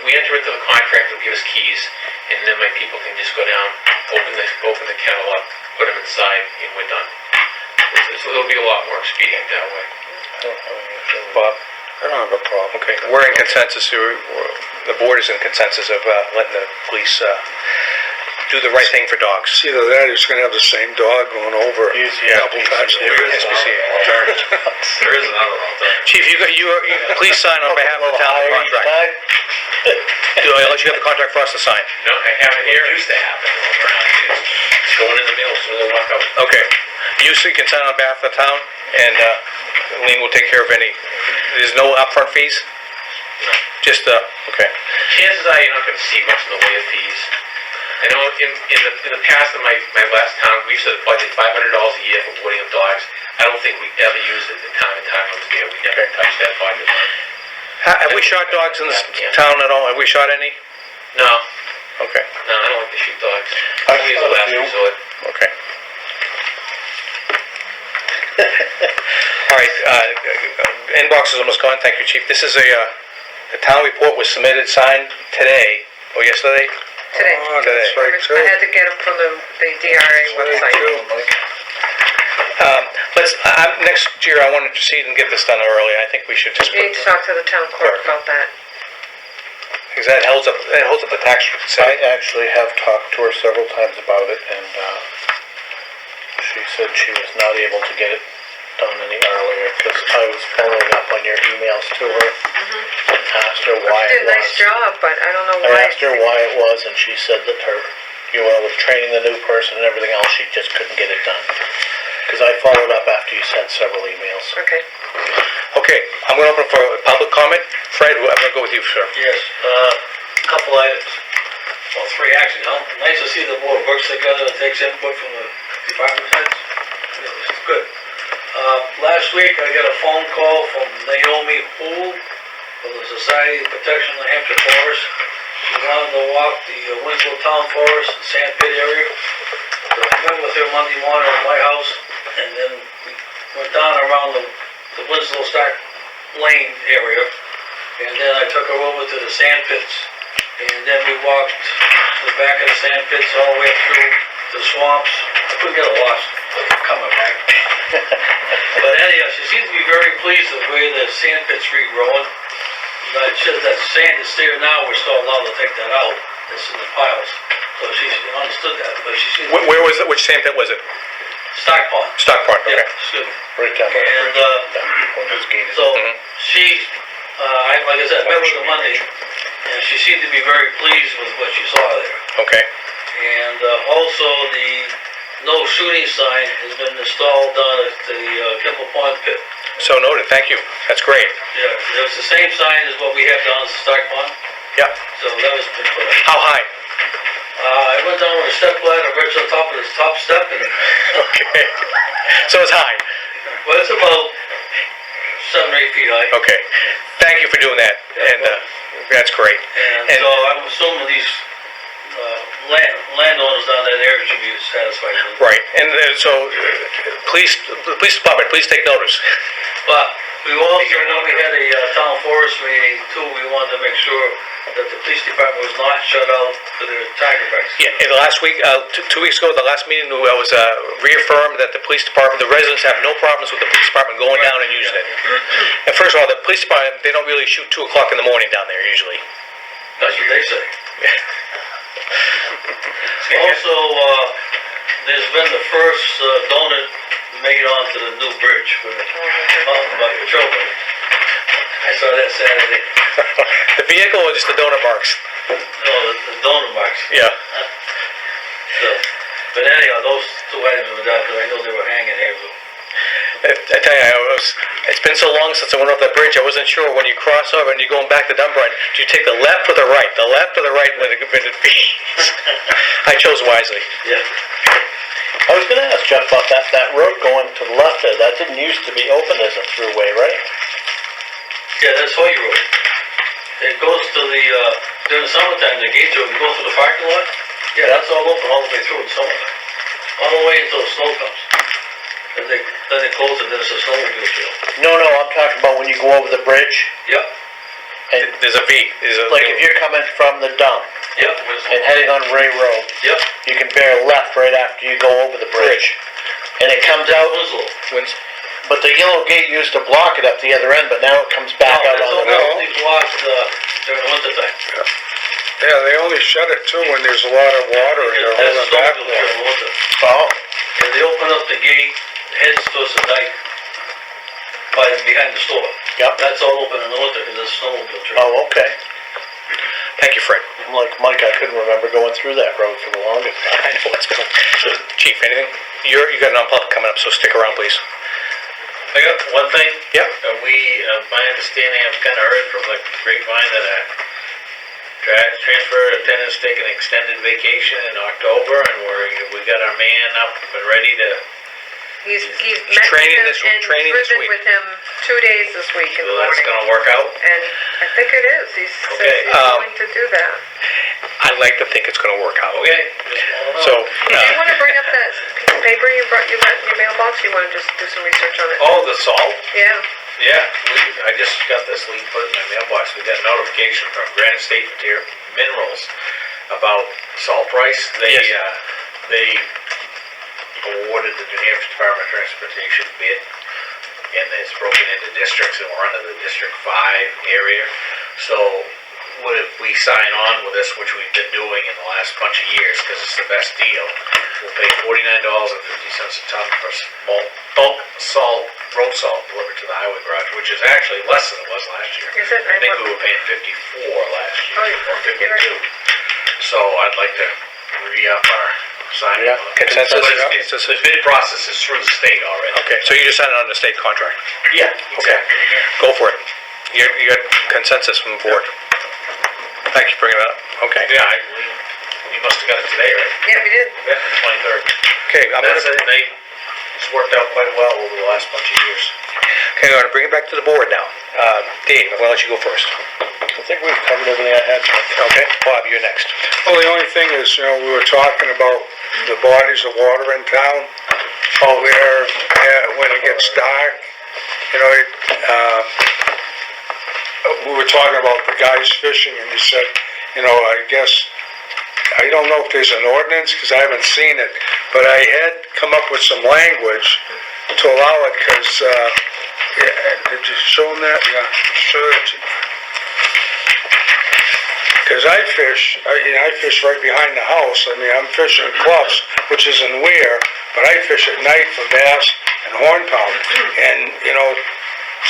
we enter into the contract, they'll give us keys, and then my people can just go down, open the kennel up, put them inside, and we're done. So it'll be a lot more expedient that way. Bob? I don't have a problem. Okay, we're in consensus, the board is in consensus of letting the police do the right thing for dogs. It's either that or he's gonna have the same dog going over a couple times a There year. is There is another alternative. Chief, you please sign on behalf of the town the contract. Unless you have the contract for us to sign. No, I have it here. It used to happen. It's going in the mail as soon as I walk out. Okay, you can sign on behalf of the town, and Lean will take care of there's no upfront fees? No. Just, okay. Chances are you're not going to see much in the way of fees. I know in the past in my last town, we used to budget $500 a year for boarding of dogs. I don't think we ever used it the time and time I was there. We never touched that budget. Have we shot dogs in this town at all? Have we shot any? No, Okay, no, I don't like to shoot dogs. I've Only as a shot a last few. resort. okay. All right, inbox is almost gone. Thank you, Chief. This is the town report was submitted, signed today, or yesterday? Today. Oh, that's right too. I had to get them from the DRA website. Next year, I want to proceed and get this done early. I think we should just You need to talk to the town clerk about that. because that holds up the tax I sale. actually have talked to her several times about it, and she said she was not able to get it done any earlier, because I was following up on your emails to her and asked her why She it did a nice was. job, but I don't know I why. asked her why it was, and she said that with training the new person and everything else, she just couldn't get it done. Because I followed up after you sent several emails. Okay. Okay, I'm going to open for public comment. Fred, I'm going to go with you, sir. Yes, a couple items, well, 3 actually. Nice to see the board works together and takes input from the department heads. This is good. Last week I got a phone call from Naomi Hool from the Society of Protection of the Hampshire Forest. She wanted to walk the Winslow Town Forest and Sand Pit area. So I met with her Monday morning at my house, and then we went down around the Winslow Stark Lane area. And then I took her over to the sand pits, and then we walked to the back of the sand pits all the way up through the swamps. I couldn't get lost coming back. But anyhow, she seems to be very pleased with the way the sand pits regrowing. It's just that sand is there now, we're still allowed to take that out. It's in the piles. So she understood that, but she seems to Where was it? Which sand pit was it? Stock pond. Stockport, okay. Yeah, excuse me. Right down by the And, bridge, when those gated. So Mhm. she, like I said, I met with her Monday, and she seemed to be very pleased with what she saw there. Okay. And also the no shooting sign has been installed down at the Kimball Pond pit. So noted, thank you. That's great. Yeah, it was the same sign as what we have down at the Stark Pond, Yeah. so that was been put up. How high? I went down with a step ladder, right to the top of this top step, and Okay. So it's high. well, it's about 7 or 8 feet high. Okay. thank you for doing that, and, that's great. And so I'm assuming these, landowners down that area should be satisfied with it. Right, and the police department, please take notice. But we also, when we had a town forest meeting too, we wanted to make sure that the police department was not shut out for their tiger bites. Yeah, and last week, 2 weeks ago, the last meeting, I was reaffirmed that the police department, the residents have no problems with the police department going down and using it. And first of all, the police department, they don't really shoot 2 o'clock in the morning down there usually. That's what they say. Also, there's been the first donut made onto the new bridge for the mountain bike patrol. I saw that Saturday. The vehicle or just the donut marks? No, the donut marks. Yeah. So, but anyhow, those 2 items were done because I know they were hanging here. I tell you, it's been so long since I went off that bridge, I wasn't sure when you cross over and you're going back to Dunbarton, do you take the left or the right? The left or the right when it beats? I chose wisely. Yeah. I was gonna ask Jeff about that road going to the left there, that didn't used to be open as a throughway, right? Yeah, that's Hoy Road. It goes to the, during the summertime, the gates are, it goes to the parking lot. Yeah, that's all open all the way through in the summertime. All the way until the snow comes. Then they close it, then it's a snowmobile trail. No, I'm talking about when you go over the bridge, Yep, and There's a V. like if you're coming from the dump yep, and heading on Ray Road, yep. you can bear left right after you go over the bridge. And it comes out, Winslow. but the yellow gate used to block it up the other end, but now it comes back out on the road. Only blocked, during the winter time. Yeah, they only shut it too when there's a lot of water and they're That's holding back. snowmobile trail in the winter. Oh, And they open up the gate, heads towards the dike, behind the store. Yep. That's all open in the winter because it's a snowmobile trail. oh, okay. Thank you, Fred. I'm like Mike, I couldn't remember going through that road for the longest time. I know what's going on. Chief, anything? You got a non-public coming up, so stick around, please. I got one thing. Yep. My understanding, I've kind of heard from the grapevine that transfer attendants take an extended vacation in October, and we got our man up and ready to. He's met training him this- and training this driven week. with him 2 days this week in So the that's morning. gonna work out. And I think it is. He says Okay, he's going to do that. I'd like to think it's going to work out. Okay. Just wanna know. So, Did you want to bring up that piece of paper you got in your mailbox? You want to just do some research on it? Oh, the salt? Yeah. Yeah, I just got this leak put in my mailbox. We got a notification from Granite State Minerals about salt price. They awarded the New Hampshire Department of Transportation bid, and it's broken into districts, and we're under the District 5 area. So what if we sign on with this, which we've been doing in the last bunch of years, because it's the best deal, we'll pay $49.50 a ton for bulk salt, road salt delivered to the highway garage, which is actually less than it was last year. Is it? I think we were paying 54 last year, Oh, yeah, or I think you're right. 52. So I'd like to re-up our signing. Yeah. on it. Consensus? But the bid process is through the state already. okay, so you just signed it on the state contract. Yeah, Okay, exactly. go for it. You got consensus from the board. Thank you for bringing that up. Okay. Yeah, we must have got it today, right? Yeah, we did. Yeah, the 23rd. Okay, I'm That's gonna, it, it's worked out quite well over the last bunch of years. okay, I'm gonna bring it back to the board now. Dave, I'm gonna let you go first. I think we've covered everything I had. Okay, Bob, you're next. Well, the only thing is, we were talking about the bodies of water in town. Oh, where, when it gets dark, we were talking about the guys fishing, and you said, I guess, I don't know if there's an ordinance, because I haven't seen it, but I had come up with some language to allow it, because, did you show them that? Yeah, sure. Because I fish right behind the house. I mean, I'm fishing Cloughs, which is in Weir, but I fish at night for bass and hornpout. And,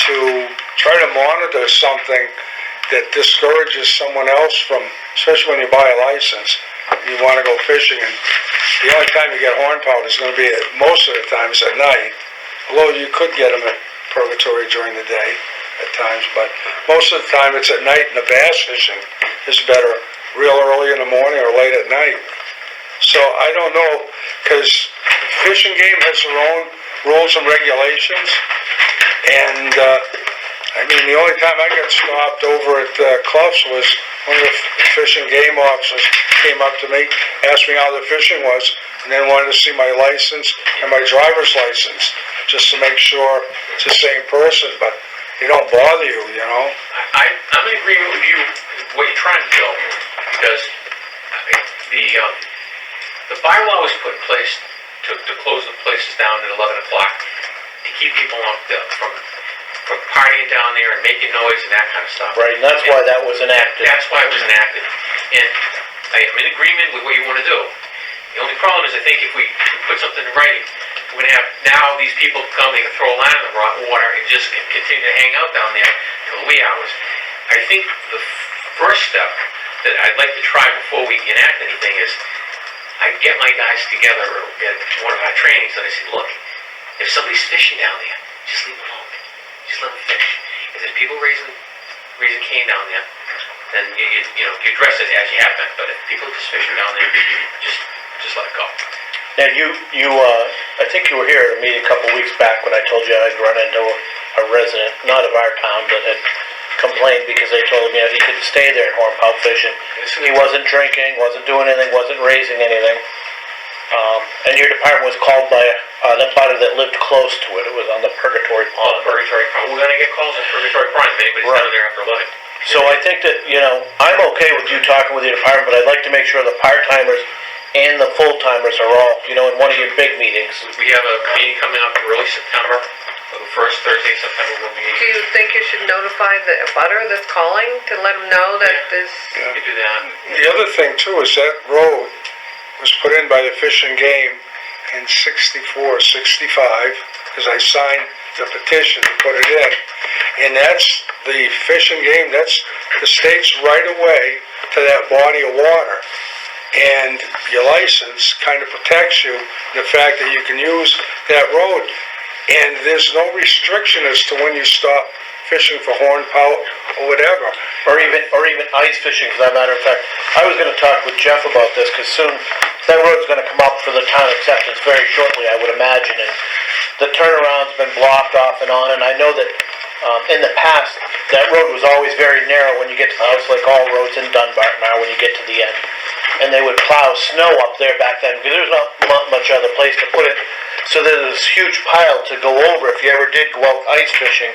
to try to monitor something that discourages someone else from, especially when you buy a license, you want to go fishing, and the only time you get hornpout is going to be, most of the times, at night. Although you could get them at Purgatory during the day at times, but most of the time it's at night, and the bass fishing is better real early in the morning or late at night. So I don't know, because Fish and Game has their own rules and regulations, and I mean, the only time I got stopped over at Clough's was one of the fish and game officers came up to me, asked me how the fishing was, and then wanted to see my license and my driver's license, just to make sure it's the same person, but they don't bother you, you know? I'm in agreement with you, what you're trying to do, because the bylaw was put in place to close the places down at 11 o'clock, to keep people from partying down there and making noise and that kind of stuff. Right, and that's why that was enacted. That's why it was enacted. And I am in agreement with what you want to do. The only problem is, I think if we put something in writing, we're going to have now these people come, they can throw a line in the water and just continue to hang out down there till the wee hours. I think the first step that I'd like to try before we enact anything is, I get my guys together at one of our trainings and I say, look, if somebody's fishing down there, just leave them alone. Just let them fish. If there's people raising cane down there, then you address it as you have been. But if people are just fishing down there, just let it go. Now, I think you were here at a meeting a couple of weeks back when I told you I'd run into a resident, not of our town, but had complained because they told him, he couldn't stay there at Horn Pout fishing. He wasn't drinking, wasn't doing anything, wasn't raising anything. And your department was called by an abutter that lived close to it. It was on the Purgatory Pond. Purgatory Pond. We're going to get calls on Purgatory Pond if anybody's down there after 11. So I think that, I'm okay with you talking with your department, but I'd like to make sure the part-timers and the full-timers are all, in one of your big meetings. We have a meeting coming up in early September, the first Thursday in September we'll be Do you think you should notify the abutter that's calling to let them know that there's... We could do that. The other thing too is that road was put in by the Fish and Game in 64, 65, because I signed the petition to put it in. And that's the Fish and Game, that's the state's right of way to that body of water. And your license kind of protects you, the fact that you can use that road. And there's no restriction as to when you stop fishing for horn pout or whatever. Or even ice fishing, as a matter of fact. I was going to talk with Jeff about this, because soon that road's going to come up for the town acceptance very shortly, I would imagine. And the turnaround's been blocked off and on, and I know that in the past, that road was always very narrow when you get to the house, like all roads in Dunbarton are when you get to the end. And they would plow snow up there back then, because there's not much other place to put it. So there's this huge pile to go over if you ever did go out ice fishing.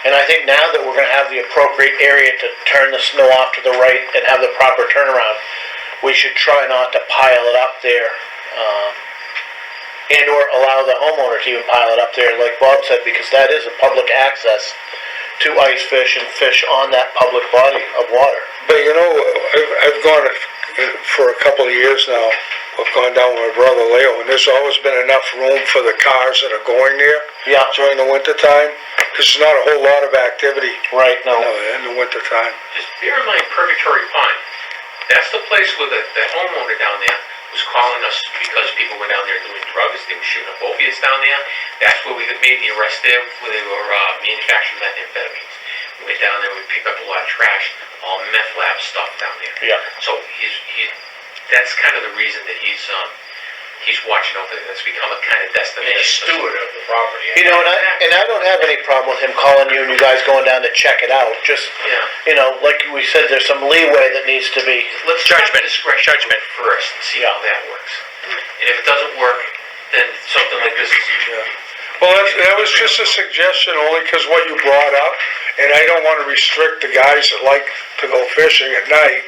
And I think now that we're going to have the appropriate area to turn the snow off to the right and have the proper turnaround, we should try not to pile it up there, and or allow the homeowner to even pile it up there, like Bob said, because that is a public access to ice fish and fish on that public body of water. But I've gone for a couple of years now. I've gone down with my brother Leo, and there's always been enough room for the cars that are going there during the winter time, because there's not a whole lot of activity in the winter time. Just bear in mind Purgatory Pond. That's the place where the homeowner down there was calling us because people were down there doing drugs. They were shooting up opiates down there. That's where we made the arrest there, where they were manufacturing methamphetamines. We went down there, we picked up a lot of trash, all meth lab stuff down there. Yeah. So that's kind of the reason that he's watching over there. It's become a kind of destination. Steward of the property. And I don't have any problem with him calling you and you guys going down to check it out. Just, like we said, there's some leeway that needs to be. Let's judgment first and see how that works. And if it doesn't work, then something like this is... Well, that was just a suggestion only because what you brought up, and I don't want to restrict the guys that like to go fishing at night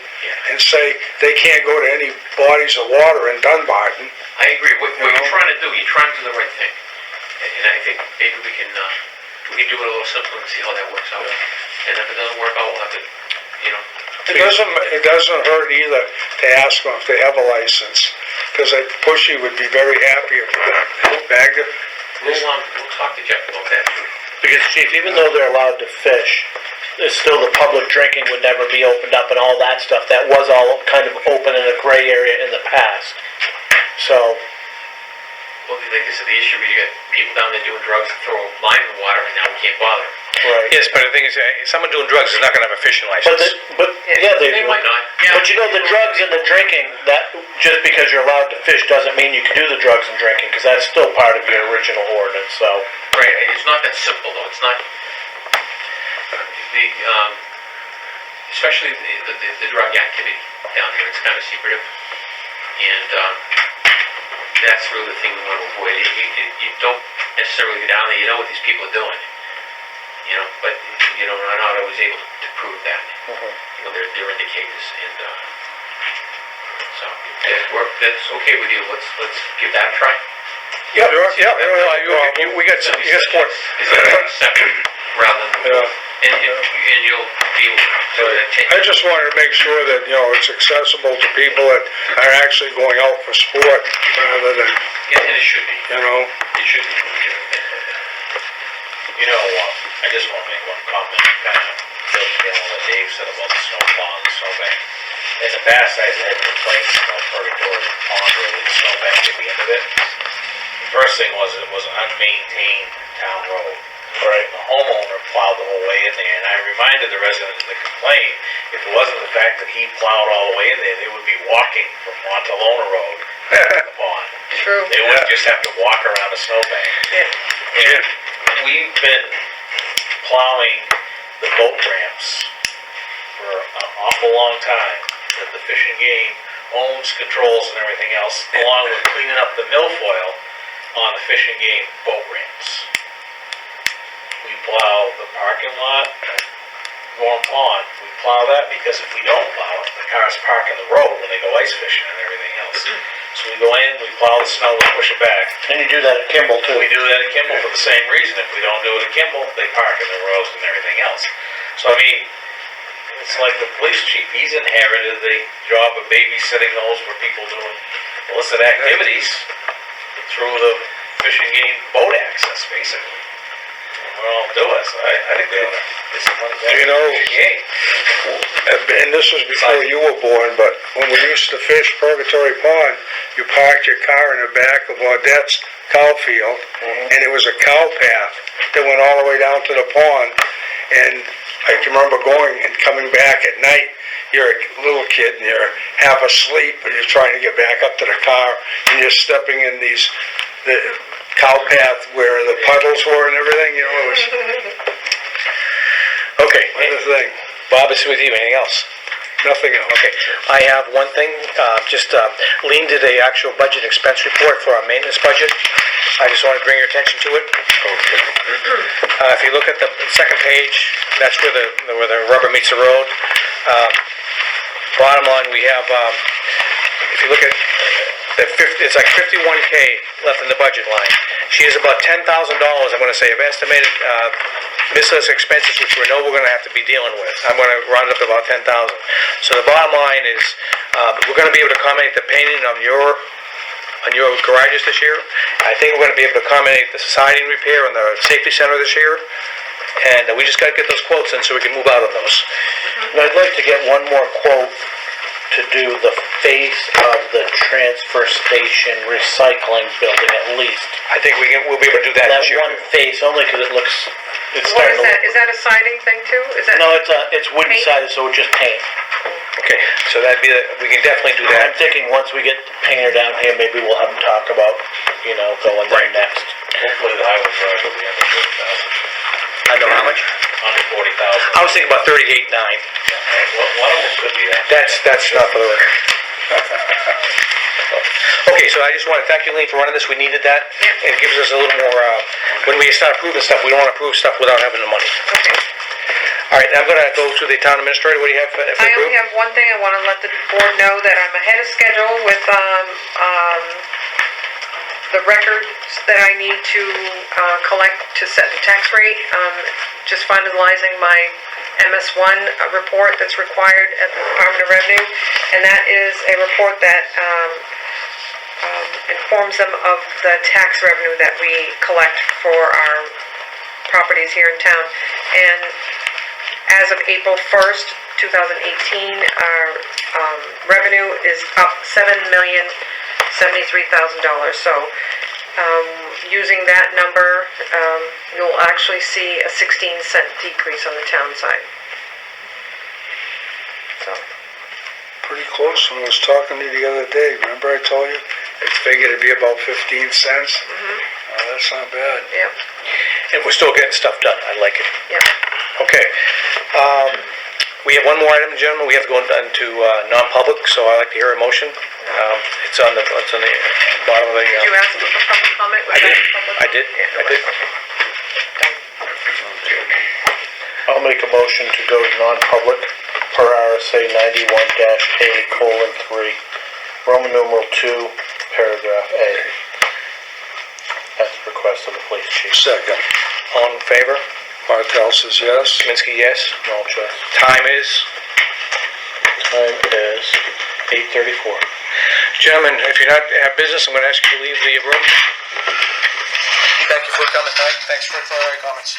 and say they can't go to any bodies of water in Dunbarton. I agree. What you're trying to do, you're trying to do the right thing. And I think maybe we can do it a little simpler and see how that works out. And if it doesn't work out, we'll have to, It doesn't hurt either to ask them if they have a license, because Pushy would be very happy if we bagged it. We'll talk to Jeff about that too. Because, Chief, even though they're allowed to fish, there's still the public drinking would never be opened up and all that stuff. That was all kind of open in a gray area in the past. So... Well, like I said, the issue is you got people down there doing drugs and throw a line in the water and now we can't bother. Right. Yes, but the thing is, someone doing drugs is not going to have a fishing license. They might not. Yeah. But the drugs and the drinking, that just because you're allowed to fish doesn't mean you can do the drugs and drinking, because that's still part of your original ordinance, so. Right, it's not that simple though, it's not... especially the drug activity down there, it's kind of secretive. And that's really the thing we want to avoid. You don't necessarily go down there, you know what these people are doing, but are not always able to prove that. They're indicators, and so that's okay with you. Let's give that a try. Yeah, we got support. Is that separate rather than and you'll be able to I just wanted to make sure that, it's accessible to people that are actually going out for sport rather than, and it should be. It should be. I just want to make one comment, kind of building on what Dave said about the snow plow and the snowbank. In the past, I've had complaints about Purgatory Pond or the snowbank at the end of it. The first thing was it was an unmaintained town road. Right. The homeowner plowed the whole way in there, and I reminded the residents that complained, if it wasn't the fact that he plowed all the way in there, they would be walking from Montalona Road to the pond. True. They wouldn't just have to walk around a snowbank. Yeah. And we've been plowing the boat ramps for an awful long time, that the Fish and Game owns, controls, and everything else, along with cleaning up the milfoil on the Fish and Game boat ramps. We plow the parking lot at Warren Pond. We plow that because if we don't plow it, the cars park in the road when they go ice fishing and everything else. So we go in, we plow the snow, we push it back. And you do that at Kimball too. We do that at Kimball for the same reason. If we don't do it at Kimball, they park in the roads and everything else. So it's like the police chief. He's inherited the job of babysitting those for people doing illicit activities through the Fish and Game boat access, basically. We're all doing it, so I think they ought to get some money back. And this was before you were born, but when we used to fish Purgatory Pond, you parked your car in the back of Audette's cow field, and it was a cow path that went all the way down to the pond, and I can remember going and coming back at night. You're a little kid and you're half asleep and you're trying to get back up to the car and you're stepping in the cow path where the puddles were and everything, it was... Okay. What a thing. Bob, it's with you. Anything else? Nothing else. Okay. I have one thing. Lean did the actual budget expense report for our maintenance budget. I just want to bring your attention to it. Okay. If you look at the second page, that's where the rubber meets the road. Bottom line, we have, if you look at it's like $51K left in the budget line. She has about $10,000, I'm going to say, of estimated miscellaneous expenses, which we know we're going to have to be dealing with. I'm going to round up to about $10,000. So the bottom line is, we're going to be able to accommodate the painting on your garages this year. I think we're going to be able to accommodate the siding repair and the safety center this year. And we just got to get those quotes in so we can move out on those. And I'd like to get one more quote to do the face of the transfer station recycling building at least. I think we'll be able to do that That this year. one face, only because it's What starting is to that? look... Is that a siding thing too? Is that? No, it's wooden Paint? sided, so it's just paint. Okay, so we can definitely do I'm that. thinking once we get the painter down here, maybe we'll have them talk about, going there next. Hopefully the highway garage will be under 40,000. I know how much? Under 40,000. I was thinking about 38.9. One of them could be that. That's not for the record. Okay, so I just want to thank you, Lee, for running this. We needed that. It gives us a little more, when we start approving stuff, we don't want to approve stuff without having the money. Okay. All right, I'm going to go to the town administrator. What do you have for I approve? only have one thing. I want to let the board know that I'm ahead of schedule with the records that I need to collect to set the tax rate. Just finalizing my MS1 report that's required at the Department of Revenue, and that is a report that informs them of the tax revenue that we collect for our properties here in town. And as of April 1st, 2018, our revenue is up $7,073,000. So using that number, you'll actually see a 16-cent decrease on the town side. So, Pretty close. When I was talking to you the other day, remember I told you? It's figured to be about 15 cents. Oh, that's not bad. yeah, And we're still getting stuff done. I like it. yeah. Okay. We have one more item, gentlemen. We have to go into non-public, so I'd like to hear a motion. It's on the bottom of the... Did you ask for public comment? Was I did. that public I did. comment? I did. I'll make a motion to go to non-public per RSA 91-A:3, Roman numeral 2, paragraph A. At the request of the police chief. Second. All in favor? Martel says yes. Kaminsky, yes. Mulch, yes. Time is? Time is 8:34. Gentlemen, if you're not have business, I'm going to ask you to leave the room. Thank you for coming tonight. Thanks for your comments.